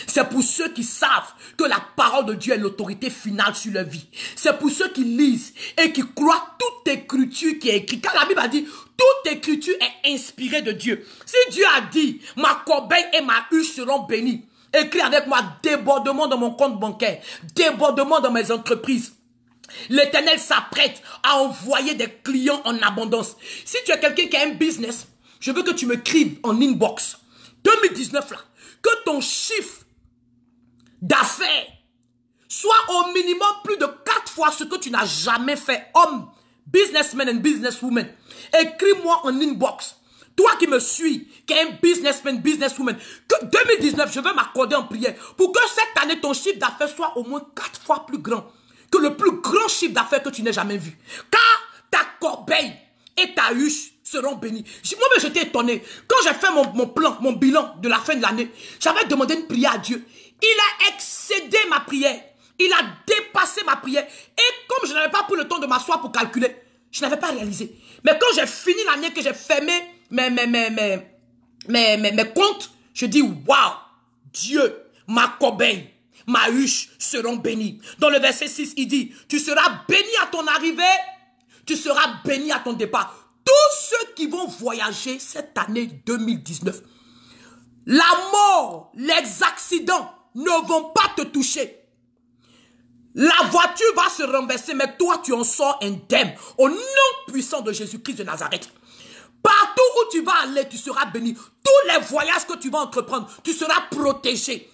C'est pour ceux qui savent que la parole de Dieu est l'autorité finale sur leur vie. C'est pour ceux qui lisent et qui croient toute écriture qui est écrite. Car la Bible a dit, toute écriture est inspirée de Dieu. Si Dieu a dit, ma corbeille et ma huche seront bénies. Écris avec moi, débordement dans mon compte bancaire, débordement dans mes entreprises. L'Éternel s'apprête à envoyer des clients en abondance. Si tu es quelqu'un qui a un business, je veux que tu me crives en inbox. 2019 là, que ton chiffre d'affaires soit au minimum plus de 4 fois ce que tu n'as jamais fait. Homme, businessman and businesswoman, écris-moi en inbox. Toi qui me suis, qui es un businessman, businesswoman, que 2019, je veux m'accorder en prière pour que cette année, ton chiffre d'affaires soit au moins 4 fois plus grand que le plus grand chiffre d'affaires que tu n'aies jamais vu. Car ta corbeille et ta huche seront bénies. Moi-même, j'étais étonné. Quand j'ai fait mon plan, mon bilan de la fin de l'année, j'avais demandé une prière à Dieu. Il a excédé ma prière. Il a dépassé ma prière. Et comme je n'avais pas pris le temps de m'asseoir pour calculer, je n'avais pas réalisé. Mais quand j'ai fini l'année, que j'ai fermé mes comptes, je dis, waouh, Dieu, ma corbeille, ma huche seront bénies. Dans le verset 6, il dit, tu seras béni à ton arrivée, tu seras béni à ton départ. Tous ceux qui vont voyager cette année 2019, la mort, les accidents ne vont pas te toucher. La voiture va se renverser, mais toi, tu en sors indemne. Au nom puissant de Jésus-Christ de Nazareth. Partout où tu vas aller, tu seras béni. Tous les voyages que tu vas entreprendre, tu seras protégé.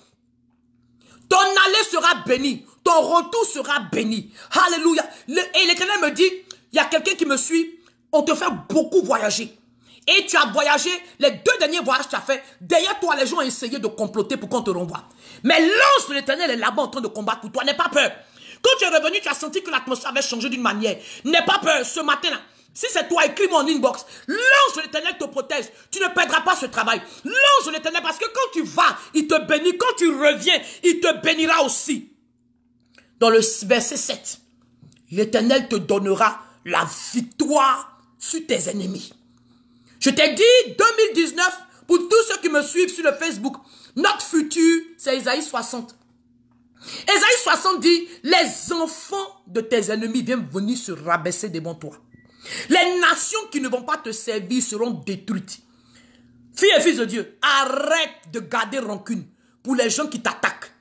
Ton aller sera béni. Ton retour sera béni. Alléluia. Et l'Éternel me dit, il y a quelqu'un qui me suit, on te fait beaucoup voyager. Et tu as voyagé, les 2 derniers voyages que tu as fait, derrière toi, les gens ont essayé de comploter pour qu'on te renvoie. Mais l'ange de l'Éternel est là-bas en train de combattre pour toi. N'aie pas peur. Quand tu es revenu, tu as senti que l'atmosphère avait changé d'une manière. N'aie pas peur. Ce matin-là, si c'est toi, écris-moi en inbox. L'ange de l'Éternel te protège. Tu ne perdras pas ce travail. L'ange de l'Éternel, parce que quand tu vas, il te bénit. Quand tu reviens, il te bénira aussi. Dans le verset 7, l'Éternel te donnera la victoire sur tes ennemis. Je t'ai dit, 2019, pour tous ceux qui me suivent sur le Facebook, notre futur, c'est Isaïe 60. Isaïe 60 dit, les enfants de tes ennemis viennent venir se rabaisser devant toi. Les nations qui ne vont pas te servir seront détruites. Fille et fils de Dieu, arrête de garder rancune pour les gens qui t'attaquent,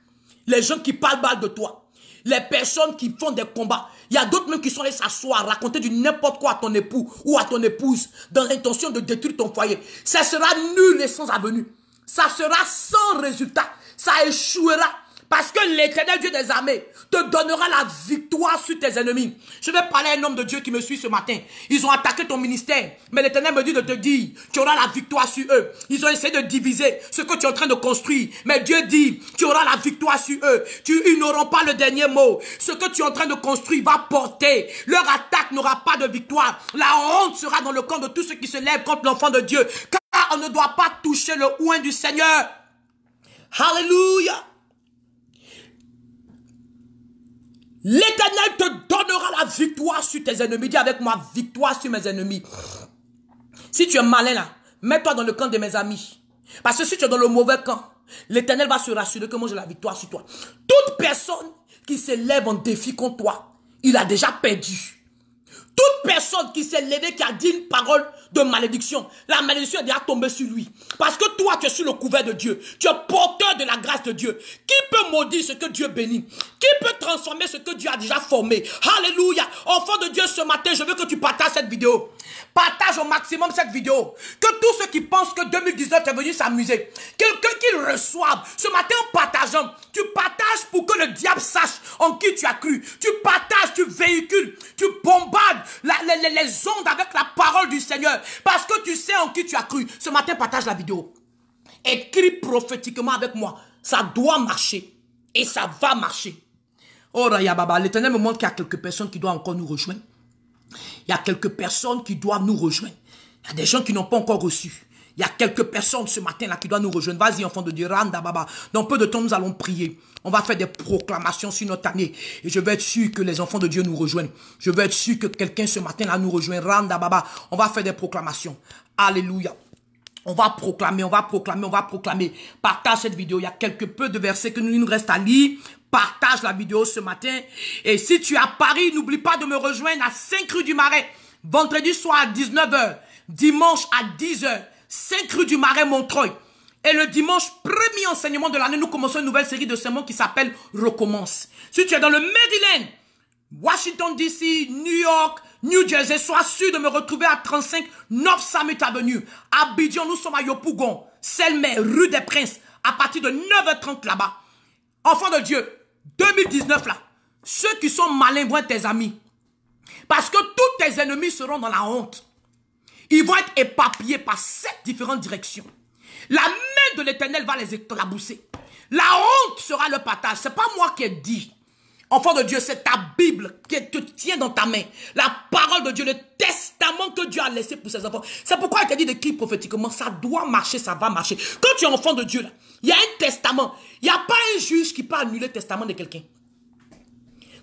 les gens qui parlent mal de toi, les personnes qui font des combats. Il y a d'autres même qui sont allés s'asseoir, raconter du n'importe quoi à ton époux ou à ton épouse dans l'intention de détruire ton foyer. Ça sera nul et sans avenue. ça sera sans résultat. Ça échouera. Parce que l'Éternel Dieu des armées te donnera la victoire sur tes ennemis. Je vais parler à un homme de Dieu qui me suit ce matin. Ils ont attaqué ton ministère. Mais l'Éternel me dit de te dire, tu auras la victoire sur eux. Ils ont essayé de diviser ce que tu es en train de construire. Mais Dieu dit, tu auras la victoire sur eux. Ils n'auront pas le dernier mot. Ce que tu es en train de construire va porter. Leur attaque n'aura pas de victoire. La honte sera dans le camp de tous ceux qui se lèvent contre l'enfant de Dieu. Car on ne doit pas toucher le oint du Seigneur. Alléluia. L'Éternel te donnera la victoire sur tes ennemis. Dis avec moi, victoire sur mes ennemis. Si tu es malin là, mets-toi dans le camp de mes amis. Parce que si tu es dans le mauvais camp, l'Éternel va se rassurer que moi j'ai la victoire sur toi. Toute personne qui se lève en défi contre toi, il a déjà perdu. Toute personne qui s'est levée, qui a dit une parole de malédiction, la malédiction est déjà tombée sur lui. Parce que toi, tu es sur le couvert de Dieu. Tu es porteur de la grâce de Dieu. Qui peut maudire ce que Dieu bénit? Qui peut transformer ce que Dieu a déjà formé? Alléluia. Enfant de Dieu, ce matin, je veux que tu partages cette vidéo. Partage au maximum cette vidéo. Que tous ceux qui pensent que 2019 est venu s'amuser, qu'ils reçoivent. Ce matin, en partageant, tu partages pour que le diable sache en qui tu as cru. Tu partages, tu véhicules, tu bombades les ondes avec la parole du Seigneur. Parce que tu sais en qui tu as cru. Ce matin, partage la vidéo. Écris prophétiquement avec moi. Ça doit marcher. Et ça va marcher. Oh, Raya Baba, l'Éternel me montre qu'il y a quelques personnes qui doivent encore nous rejoindre. Il y a quelques personnes qui doivent nous rejoindre. Il y a des gens qui n'ont pas encore reçu. Il y a quelques personnes ce matin-là qui doivent nous rejoindre. Vas-y, enfant de Dieu, Randa Baba. Dans peu de temps, nous allons prier. On va faire des proclamations sur notre année. Et je veux être sûr que les enfants de Dieu nous rejoignent. Je veux être sûr que quelqu'un ce matin-là nous rejoint. Randa Baba. On va faire des proclamations. Alléluia. On va proclamer, on va proclamer, on va proclamer. Partage cette vidéo. Il y a quelques peu de versets que nous reste à lire. Partage la vidéo ce matin. Et si tu es à Paris, n'oublie pas de me rejoindre à 5 rue du Marais. Vendredi soir à 19 h. Dimanche à 10 h. 5 rue du Marais, Montreuil. Et le dimanche, premier enseignement de l'année, nous commençons une nouvelle série de sermons qui s'appelle Recommence. Si tu es dans le Maryland, Washington DC, New York, New Jersey, sois sûr de me retrouver à 35 North Summit Avenue. À Abidjan, nous sommes à Yopougon, Selmer, rue des Princes, à partir de 9 h 30 là-bas. Enfants de Dieu, 2019 là, ceux qui sont malins vont être tes amis. Parce que tous tes ennemis seront dans la honte. Ils vont être éparpillés par 7 différentes directions. La main de l'Éternel va les éclabousser. La honte sera le partage. Ce n'est pas moi qui ai dit. Enfant de Dieu, c'est ta Bible qui te tient dans ta main. La parole de Dieu, le testament que Dieu a laissé pour ses enfants. C'est pourquoi il t'a dit d'écrire prophétiquement. Ça doit marcher, ça va marcher. Quand tu es enfant de Dieu, là, il y a un testament. Il n'y a pas un juge qui peut annuler le testament de quelqu'un.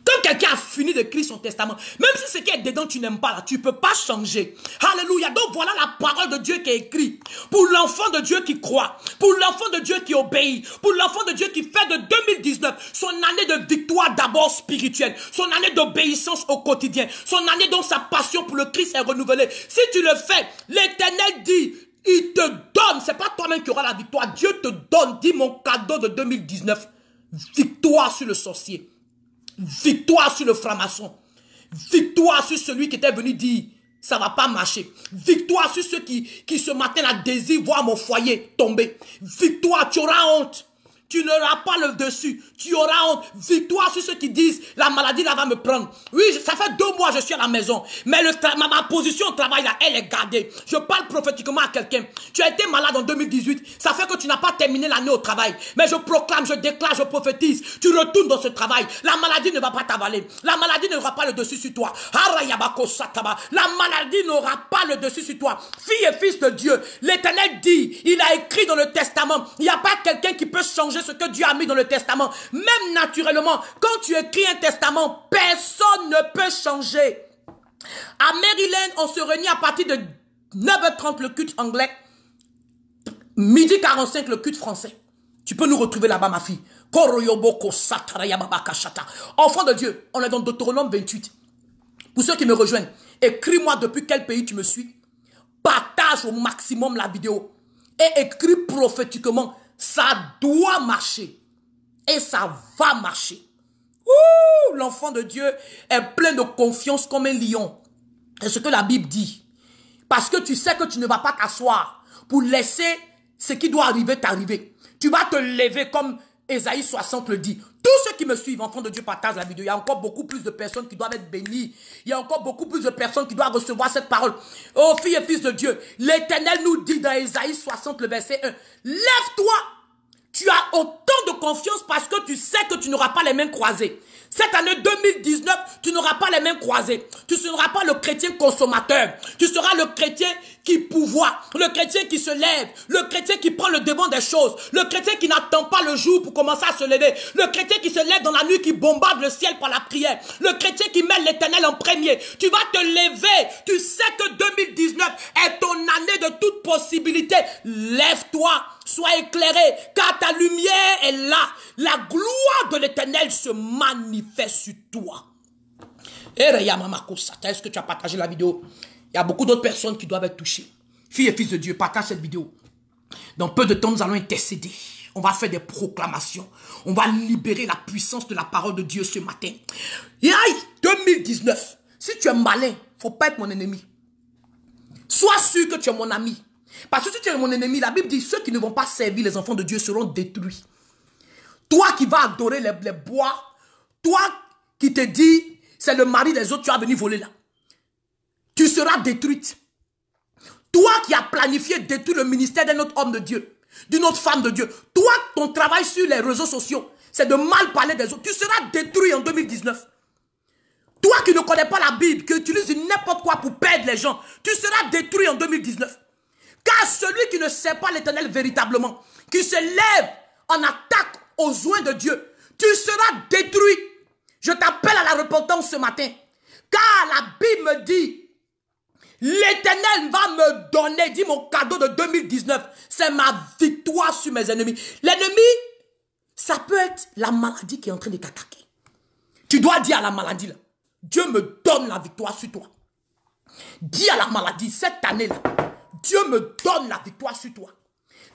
Quand quelqu'un a fini d'écrire son testament, même si ce qui est dedans tu n'aimes pas, là, tu ne peux pas changer. Alléluia. Donc voilà la parole de Dieu qui est écrite. Pour l'enfant de Dieu qui croit, pour l'enfant de Dieu qui obéit, pour l'enfant de Dieu qui fait de 2019 son année de victoire d'abord spirituelle, son année d'obéissance au quotidien, son année dont sa passion pour le Christ est renouvelée. Si tu le fais, l'Éternel dit, il te donne, c'est pas toi-même qui auras la victoire, Dieu te donne, dis mon cadeau de 2019, victoire sur le sorcier. Victoire sur le franc-maçon. Victoire sur celui qui était venu dire ça va pas marcher. Victoire sur ceux qui ce matin là désirent voir mon foyer tomber. Victoire, tu auras honte. Tu n'auras pas le dessus. Tu auras honte. Victoire sur ceux qui disent la maladie là va me prendre. Oui, ça fait 2 mois je suis à la maison. Mais ma position au travail là, elle est gardée. Je parle prophétiquement à quelqu'un. Tu as été malade en 2018. Ça fait que tu n'as pas terminé l'année au travail. Mais je proclame, je déclare, je prophétise. Tu retournes dans ce travail. La maladie ne va pas t'avaler. La maladie n'aura pas le dessus sur toi. La maladie n'aura pas le dessus sur toi. Fille et fils de Dieu, l'Éternel dit, il a écrit dans le testament, il n'y a pas quelqu'un qui peut changer ce que Dieu a mis dans le testament. Même naturellement, quand tu écris un testament, personne ne peut changer. À Maryland, on se réunit à partir de 9 h 30 le culte anglais, midi 45 le culte français. Tu peux nous retrouver là-bas, ma fille. Enfant de Dieu, on est dans Deutéronome 28. Pour ceux qui me rejoignent, écris-moi depuis quel pays tu me suis. Partage au maximum la vidéo. Et écris prophétiquement. Ça doit marcher. Et ça va marcher. L'enfant de Dieu est plein de confiance comme un lion. C'est ce que la Bible dit. Parce que tu sais que tu ne vas pas t'asseoir pour laisser ce qui doit arriver t'arriver. Tu vas te lever comme Ésaïe 60 le dit. Tous ceux qui me suivent, enfants de Dieu, partagent la vidéo. Il y a encore beaucoup plus de personnes qui doivent être bénies. Il y a encore beaucoup plus de personnes qui doivent recevoir cette parole. Oh, filles et fils de Dieu, l'Éternel nous dit dans Ésaïe 60, le verset 1, lève-toi. Tu as autant de confiance parce que tu sais que tu n'auras pas les mains croisées. Cette année 2019, tu n'auras pas les mains croisées. Tu ne seras pas le chrétien consommateur. Tu seras le chrétien qui pourvoit, le chrétien qui se lève, le chrétien qui prend le devant des choses, le chrétien qui n'attend pas le jour pour commencer à se lever, le chrétien qui se lève dans la nuit, qui bombarde le ciel par la prière, le chrétien qui met l'Éternel en premier. Tu vas te lever. Tu sais que 2019 est ton année de toute possibilité. Lève-toi. Sois éclairé, car ta lumière est là. La gloire de l'Éternel se manifeste sur toi. Est-ce que tu as partagé la vidéo? Il y a beaucoup d'autres personnes qui doivent être touchées. Filles et fils de Dieu, partage cette vidéo. Dans peu de temps, nous allons intercéder. On va faire des proclamations. On va libérer la puissance de la parole de Dieu ce matin. Et aïe, 2019. Si tu es malin, il ne faut pas être mon ennemi. Sois sûr que tu es mon ami. Parce que si tu es mon ennemi, la Bible dit ceux qui ne vont pas servir les enfants de Dieu seront détruits. Toi qui vas adorer les bois, toi qui te dis c'est le mari des autres, tu vas venir voler là. Tu seras détruite. Toi qui as planifié détruire le ministère d'un autre homme de Dieu, d'une autre femme de Dieu. Toi, ton travail sur les réseaux sociaux, c'est de mal parler des autres. Tu seras détruit en 2019. Toi qui ne connais pas la Bible, qui utilise n'importe quoi pour perdre les gens, tu seras détruit en 2019. Car celui qui ne sait pas l'Éternel véritablement, qui se lève en attaque aux oins de Dieu, tu seras détruit. Je t'appelle à la repentance ce matin. Car la Bible me dit, l'Éternel va me donner, dit mon cadeau de 2019, c'est ma victoire sur mes ennemis. L'ennemi, ça peut être la maladie qui est en train de t'attaquer. Tu dois dire à la maladie, là, Dieu me donne la victoire sur toi. Dis à la maladie, cette année-là, Dieu me donne la victoire sur toi.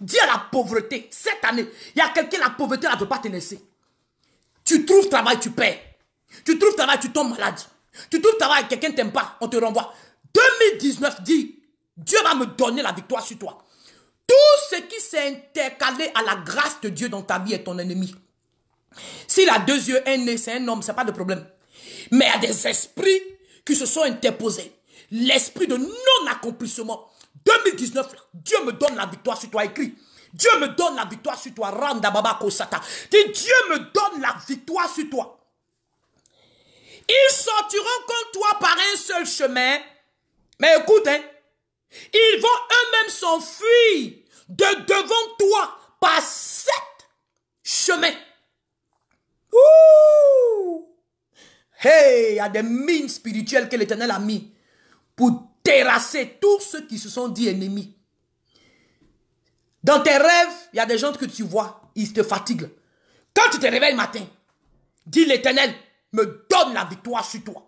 Dis à la pauvreté, cette année, il y a quelqu'un, la pauvreté ne veut pas te laisser. Tu trouves travail, tu perds. Tu trouves travail, tu tombes malade. Tu trouves travail, quelqu'un ne t'aime pas, on te renvoie. 2019 dit, Dieu va me donner la victoire sur toi. Tout ce qui s'est intercalé à la grâce de Dieu dans ta vie est ton ennemi. S'il a 2 yeux, un nez, c'est un homme, ce n'est pas de problème. Mais il y a des esprits qui se sont interposés. L'esprit de non-accomplissement. 2019, Dieu me donne la victoire sur toi, écrit. Dieu me donne la victoire sur toi. Randa baba kosata. Dis, Dieu me donne la victoire sur toi. Ils sortiront contre toi par un seul chemin. Mais écoute, hein, ils vont eux-mêmes s'enfuir de devant toi par 7 chemins. Ouh! Hey, il y a des mines spirituelles que l'Éternel a mis pour terrasser tous ceux qui se sont dit ennemis. Dans tes rêves, il y a des gens que tu vois, ils te fatiguent. Quand tu te réveilles le matin, dis l'Éternel me donne la victoire sur toi.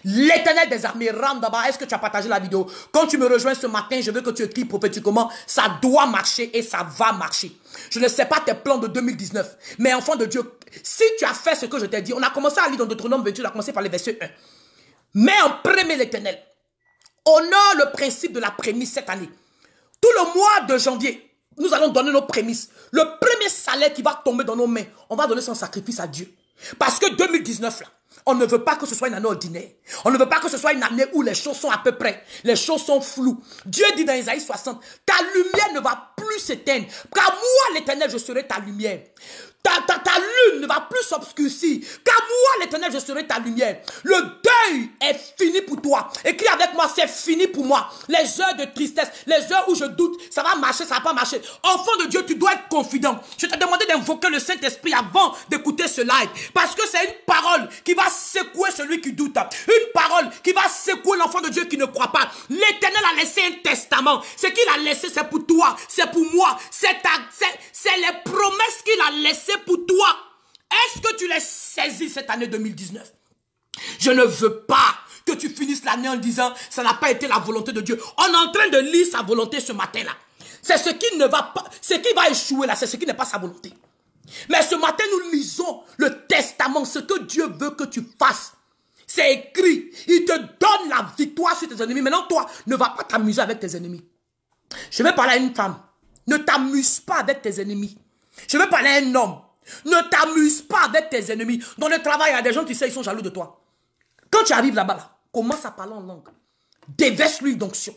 L'Éternel des armées rentre d'abord. Est-ce que tu as partagé la vidéo? Quand tu me rejoins ce matin, je veux que tu écris prophétiquement. Ça doit marcher et ça va marcher. Je ne sais pas tes plans de 2019. Mais enfant de Dieu, si tu as fait ce que je t'ai dit, on a commencé à lire dans Deutéronome 28, on a commencé par le verset 1. Mets en premier l'Éternel. Honore le principe de la prémisse cette année. Tout le mois de janvier, nous allons donner nos prémices. Le premier salaire qui va tomber dans nos mains, on va donner son sacrifice à Dieu. Parce que 2019, là, on ne veut pas que ce soit une année ordinaire. On ne veut pas que ce soit une année où les choses sont à peu près. Les choses sont floues. Dieu dit dans Ésaïe 60, ta lumière ne va plus s'éteindre. Car moi, l'Éternel, je serai ta lumière. Ta lune ne va plus s'obscurcir. Car moi, l'Éternel, je serai ta lumière. Le deuil est fini pour toi. Écris avec moi, c'est fini pour moi. Les heures de tristesse, les heures où je doute, ça va marcher, ça va pas marcher. Enfant de Dieu, tu dois être confident. Je t'ai demandé d'invoquer le Saint-Esprit avant d'écouter ce live. Parce que c'est une parole qui va secouer celui qui doute. Une parole qui va secouer l'enfant de Dieu qui ne croit pas. L'Éternel a laissé un testament. Ce qu'il a laissé, c'est pour toi, c'est pour moi. C'est les promesses qu'il a laissées pour toi. Est-ce que tu les saisis cette année 2019? Je ne veux pas que tu finisses l'année en disant ça n'a pas été la volonté de Dieu. On est en train de lire sa volonté ce matin-là. C'est ce qui ne va pas, ce qui va échouer là, c'est ce qui n'est pas sa volonté. Mais ce matin, nous lisons le testament, ce que Dieu veut que tu fasses. C'est écrit. Il te donne la victoire sur tes ennemis. Maintenant, toi, ne va pas t'amuser avec tes ennemis. Je vais parler à une femme. Ne t'amuse pas avec tes ennemis. Je veux parler à un homme. Ne t'amuse pas avec tes ennemis. Dans le travail, il y a des gens, tu sais, ils sont jaloux de toi. Quand tu arrives là-bas, là, commence à parler en langue. Déverse-lui l'onction.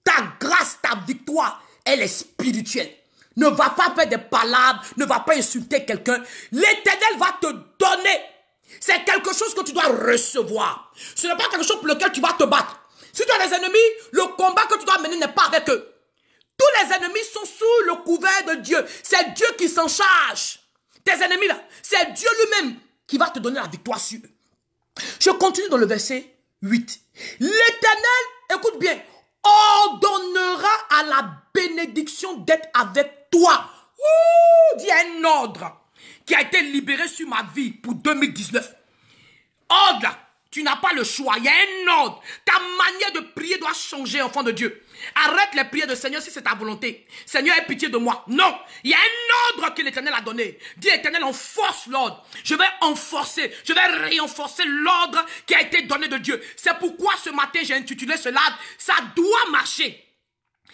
Ta grâce, ta victoire, elle est spirituelle. Ne va pas faire des palabres, ne va pas insulter quelqu'un. L'Éternel va te donner. C'est quelque chose que tu dois recevoir. Ce n'est pas quelque chose pour lequel tu vas te battre. Si tu as des ennemis, le combat que tu dois mener n'est pas avec eux. Tous les ennemis sont sous le couvert de Dieu. C'est Dieu qui s'en charge. Tes ennemis là, c'est Dieu lui-même qui va te donner la victoire sur eux. Je continue dans le verset 8. L'Éternel, écoute bien, ordonnera à la bénédiction d'être avec toi. Ouh, il y a un ordre qui a été libéré sur ma vie pour 2019. Ordre, tu n'as pas le choix, il y a un ordre. Ta manière de prier doit changer, enfant de Dieu. Arrête les prières de Seigneur si c'est ta volonté. Seigneur, aie pitié de moi. Non, il y a un ordre que l'Éternel a donné. Dis, Éternel, enforce l'ordre. Je vais enforcer, je vais renforcer l'ordre qui a été donné de Dieu. C'est pourquoi ce matin, j'ai intitulé cela, ça doit marcher.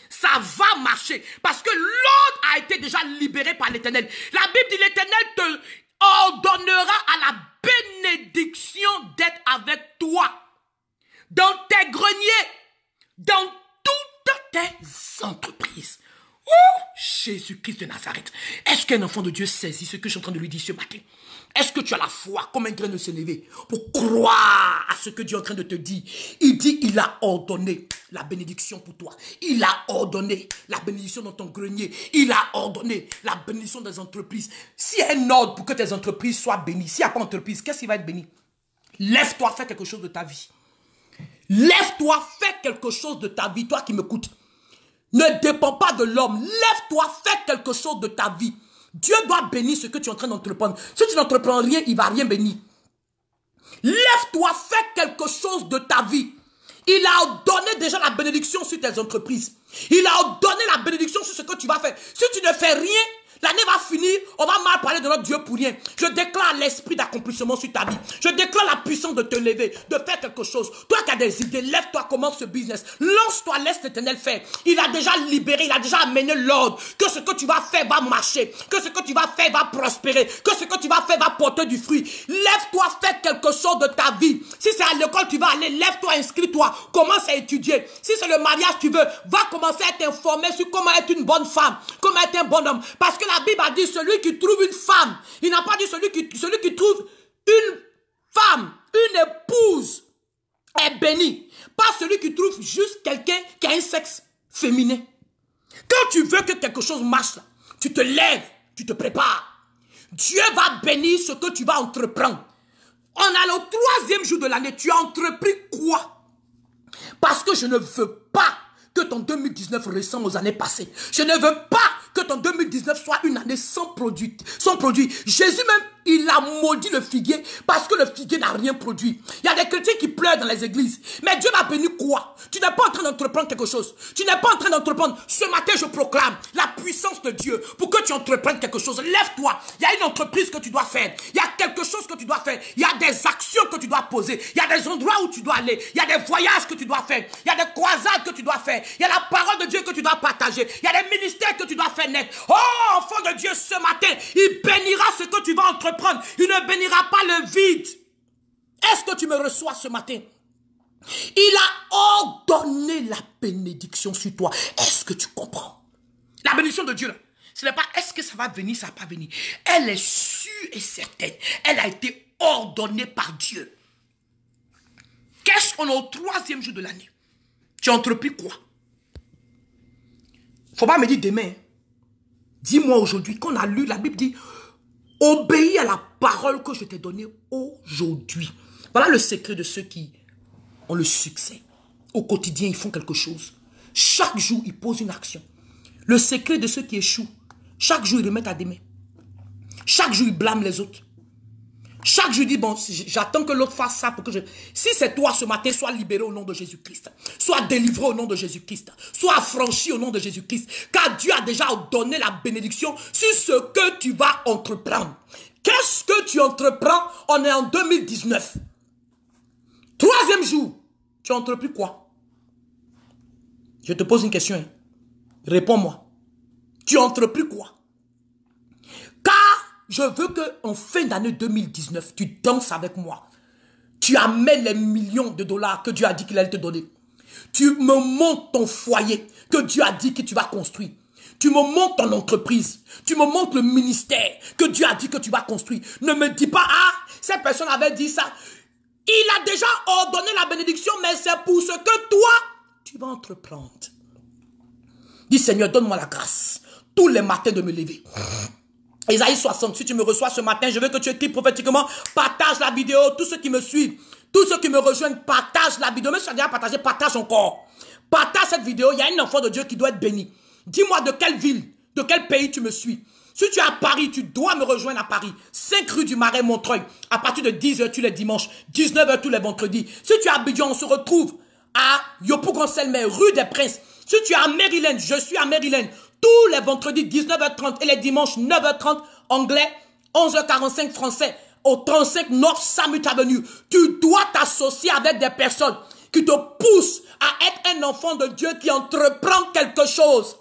Ça va marcher. Parce que l'ordre a été déjà libéré par l'Éternel. La Bible dit, l'Éternel te ordonnera à la bénédiction d'être avec toi. Dans tes greniers, dans toutes tes entreprises. Oh, Jésus-Christ de Nazareth. Est-ce qu'un enfant de Dieu saisit ce que je suis en train de lui dire ce matin? Est-ce que tu as la foi comme un grain de sénévé pour croire à ce que Dieu est en train de te dire? Il dit, il a ordonné la bénédiction pour toi. Il a ordonné la bénédiction dans ton grenier. Il a ordonné la bénédiction des entreprises. S'il y a un ordre pour que tes entreprises soient bénies, s'il n'y a pas d'entreprise, qu'est-ce qui va être béni? Lève-toi, fais quelque chose de ta vie. Lève-toi, fais quelque chose de ta vie, toi qui m'écoutes. Ne dépends pas de l'homme. Lève-toi, fais quelque chose de ta vie. Dieu doit bénir ce que tu es en train d'entreprendre. Si tu n'entreprends rien, il ne va rien bénir. Lève-toi, fais quelque chose de ta vie. Il a donné déjà la bénédiction sur tes entreprises. Il a donné la bénédiction sur ce que tu vas faire. Si tu ne fais rien, l'année va finir, on va mal parler de notre Dieu pour rien. Je déclare l'esprit d'accomplissement sur ta vie. Je déclare la puissance de te lever, de faire quelque chose. Toi qui as des idées, lève-toi, commence ce business. Lance-toi, laisse l'Éternel faire. Il a déjà libéré, il a déjà amené l'ordre. Que ce que tu vas faire va marcher. Que ce que tu vas faire va prospérer. Que ce que tu vas faire va porter du fruit. Lève-toi, fais quelque chose de ta vie. Si c'est à l'école, tu vas aller, lève-toi, inscris-toi. Commence à étudier. Si c'est le mariage, tu veux, va commencer à t'informer sur comment être une bonne femme, comment être un bon homme. Parce que la Bible a dit celui qui trouve une femme. Il n'a pas dit celui qui trouve une femme, une épouse est béni. Pas celui qui trouve juste quelqu'un qui a un sexe féminin. Quand tu veux que quelque chose marche, tu te lèves, tu te prépares. Dieu va bénir ce que tu vas entreprendre. On a le 3e jour de l'année. Tu as entrepris quoi? Parce que je ne veux pas que ton 2019 ressemble aux années passées. Je ne veux pas que ton 2019 soit une année sans produit. Jésus même, il a maudit le figuier parce que le figuier n'a rien produit. Il y a des chrétiens qui pleurent dans les églises. Mais Dieu va bénir quoi? Tu n'es pas en train d'entreprendre quelque chose. Tu n'es pas en train d'entreprendre. Ce matin, je proclame la puissance de Dieu pour que tu entreprennes quelque chose. Lève-toi. Il y a une entreprise que tu dois faire. Il y a quelque chose que tu dois faire. Il y a des actions que tu dois poser. Il y a des endroits où tu dois aller. Il y a des voyages que tu dois faire. Il y a des croisades que tu dois faire. Il y a la parole de Dieu que tu dois partager. Il y a des ministères que tu dois faire naître. Oh, enfant de Dieu, ce matin, il bénira ce que tu vas entreprendre. Il ne bénira pas le vide. Est-ce que tu me reçois ce matin? Il a ordonné la bénédiction sur toi. Est-ce que tu comprends? La bénédiction de Dieu, là, ce n'est pas est-ce que ça va venir, ça va pas venir. Elle est sûre et certaine. Elle a été ordonnée par Dieu. Qu'est-ce qu'on a au 3e jour de l'année? Tu as entrepris quoi? Faut pas me dire demain. Dis-moi aujourd'hui, qu'on a lu, la Bible dit, obéis à la parole que je t'ai donnée aujourd'hui. Voilà le secret de ceux qui ont le succès. Au quotidien, ils font quelque chose. Chaque jour, ils posent une action. Le secret de ceux qui échouent, chaque jour, ils remettent à des mains. Chaque jour, ils blâment les autres. Chaque jour, il dit, bon, j'attends que l'autre fasse ça pour que je... Si c'est toi ce matin, sois libéré au nom de Jésus-Christ. Sois délivré au nom de Jésus-Christ. Sois affranchi au nom de Jésus-Christ. Car Dieu a déjà donné la bénédiction sur ce que tu vas entreprendre. Qu'est-ce que tu entreprends? On est en 2019. 3e jour. Tu as entrepris quoi? Je te pose une question. Réponds-moi. Tu as entrepris quoi? Car je veux qu'en fin d'année 2019, tu danses avec moi. Tu amènes les millions de dollars que Dieu a dit qu'il allait te donner. Tu me montres ton foyer que Dieu a dit que tu vas construire. Tu me montres ton entreprise. Tu me montres le ministère que Dieu a dit que tu vas construire. Ne me dis pas, ah, cette personne avait dit ça. Il a déjà ordonné la bénédiction, mais c'est pour ce que toi, tu vas entreprendre. Dis Seigneur, donne-moi la grâce. Tous les matins de me lever. Ésaïe 60, si tu me reçois ce matin, je veux que tu écris prophétiquement, partage la vidéo, tous ceux qui me suivent, tous ceux qui me rejoignent, partage la vidéo. Même si tu as déjà partagé, partage encore. Partage cette vidéo, il y a un enfant de Dieu qui doit être béni. Dis-moi de quelle ville, de quel pays tu me suis. Si tu es à Paris, tu dois me rejoindre à Paris. 5 rue du Marais, Montreuil. À partir de 10h tous les dimanches, 19h tous les vendredis. Si tu es à Abidjan, on se retrouve à Yopougon-Selmer, rue des Princes. Si tu es à Maryland, je suis à Maryland. Tous les vendredis, 19h30 et les dimanches, 9h30, anglais, 11h45 français, au 35 North Summit Avenue. Tu dois t'associer avec des personnes qui te poussent à être un enfant de Dieu qui entreprend quelque chose.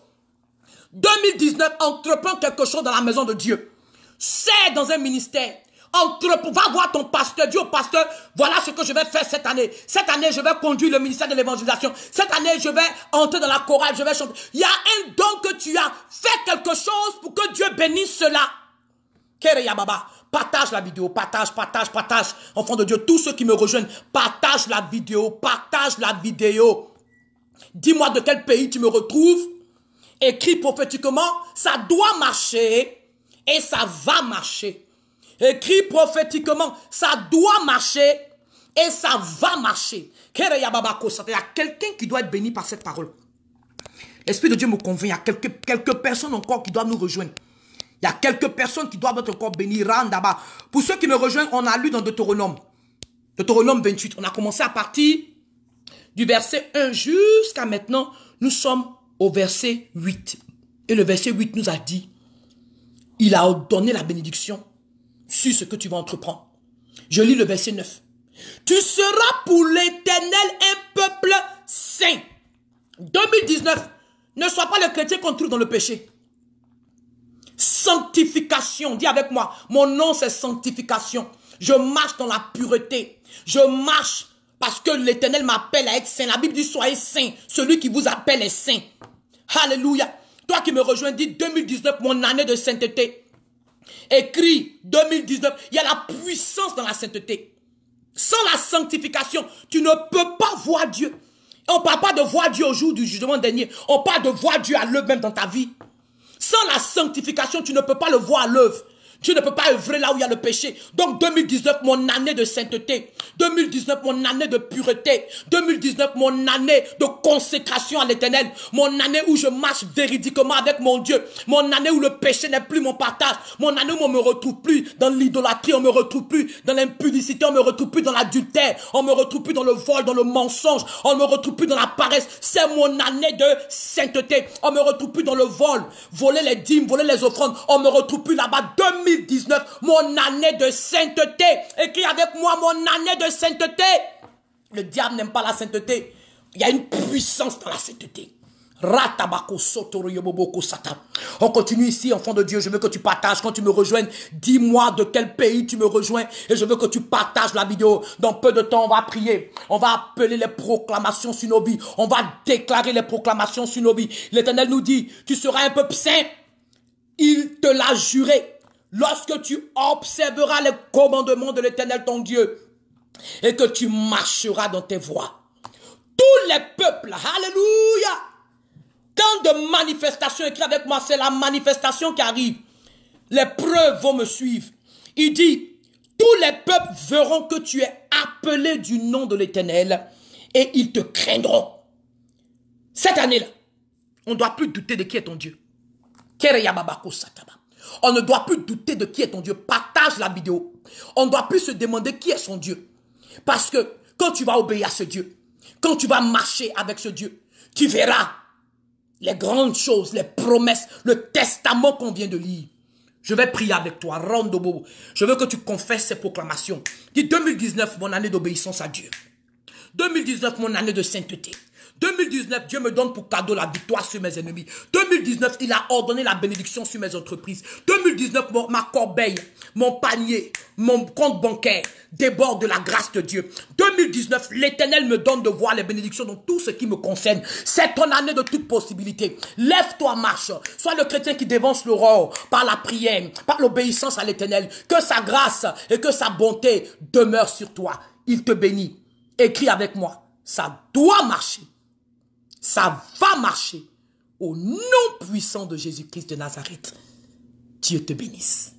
2019, entreprends quelque chose dans la maison de Dieu. C'est dans un ministère. Va voir ton pasteur, dis au pasteur, voilà ce que je vais faire cette année. Cette année, je vais conduire le ministère de l'évangélisation. Cette année, je vais entrer dans la chorale, je vais chanter. Il y a un don que tu as. Fais quelque chose pour que Dieu bénisse cela. Kereya Baba, partage la vidéo, partage. Enfant de Dieu, tous ceux qui me rejoignent, partage la vidéo. Dis-moi de quel pays tu me retrouves. Écris prophétiquement, ça doit marcher et ça va marcher. Écris prophétiquement, ça doit marcher et ça va marcher. Il y a quelqu'un qui doit être béni par cette parole. L'Esprit de Dieu me convainc. Il y a quelques personnes encore qui doivent nous rejoindre. Il y a quelques personnes qui doivent être encore bénies. Pour ceux qui me rejoignent, on a lu dans Deutéronome. Deutéronome 28. On a commencé à partir du verset 1 jusqu'à maintenant. Nous sommes au verset 8. Et le verset 8 nous a dit, il a donné la bénédiction sur ce que tu vas entreprendre. Je lis le verset 9. Tu seras pour l'Éternel un peuple saint. 2019, ne sois pas le chrétien qu'on trouve dans le péché. Sanctification, dis avec moi, mon nom c'est sanctification. Je marche dans la pureté. Je marche parce que l'Éternel m'appelle à être saint. La Bible dit soyez saint. Celui qui vous appelle est saint. Alléluia. Toi qui me rejoins, dis 2019, mon année de sainteté. Écris 2019. Il y a la puissance dans la sainteté. Sans la sanctification, tu ne peux pas voir Dieu. On ne parle pas de voir Dieu au jour du jugement dernier. On parle de voir Dieu à l'œuvre même dans ta vie. Sans la sanctification, tu ne peux pas le voir à l'œuvre. Tu ne peux pas œuvrer là où il y a le péché. Donc 2019, mon année de sainteté. 2019, mon année de pureté. 2019, mon année de consécration à l'Éternel. Mon année où je marche véridiquement avec mon Dieu. Mon année où le péché n'est plus mon partage. Mon année où on ne me retrouve plus dans l'idolâtrie. On ne me retrouve plus dans l'impudicité. On ne me retrouve plus dans l'adultère. On ne me retrouve plus dans le vol, dans le mensonge. On ne me retrouve plus dans la paresse. C'est mon année de sainteté. On ne me retrouve plus dans le vol. Voler les dîmes, voler les offrandes. On ne me retrouve plus là-bas. 2019, mon année de sainteté. Écris avec moi, mon année de sainteté. Le diable n'aime pas la sainteté. Il y a une puissance dans la sainteté. On continue ici, enfant de Dieu. Je veux que tu partages quand tu me rejoignes. Dis-moi de quel pays tu me rejoins. Et je veux que tu partages la vidéo. Dans peu de temps, on va prier. On va appeler les proclamations sur nos vies. On va déclarer les proclamations sur nos vies. L'Éternel nous dit, tu seras un peuple saint. Il te l'a juré. Lorsque tu observeras les commandements de l'Éternel ton Dieu et que tu marcheras dans tes voies. Tous les peuples, alléluia, tant de manifestations, écrit avec moi, c'est la manifestation qui arrive. Les preuves vont me suivre. Il dit, tous les peuples verront que tu es appelé du nom de l'Éternel et ils te craindront. Cette année-là, on ne doit plus douter de qui est ton Dieu. On ne doit plus douter de qui est ton Dieu. Partage la vidéo. On ne doit plus se demander qui est son Dieu. Parce que quand tu vas obéir à ce Dieu, quand tu vas marcher avec ce Dieu, tu verras les grandes choses, les promesses, le testament qu'on vient de lire. Je vais prier avec toi. Rondobo. Je veux que tu confesses ces proclamations. Dis 2019, mon année d'obéissance à Dieu. 2019, mon année de sainteté. 2019, Dieu me donne pour cadeau la victoire sur mes ennemis. 2019, il a ordonné la bénédiction sur mes entreprises. 2019, ma corbeille, mon panier, mon compte bancaire déborde de la grâce de Dieu. 2019, l'Éternel me donne de voir les bénédictions dans tout ce qui me concerne. C'est ton année de toute possibilité. Lève-toi, marche. Sois le chrétien qui dévance l'aurore par la prière, par l'obéissance à l'Éternel. Que sa grâce et que sa bonté demeurent sur toi. Il te bénit. Écris avec moi. Ça doit marcher. Ça va marcher. Au nom puissant de Jésus-Christ de Nazareth. Dieu te bénisse.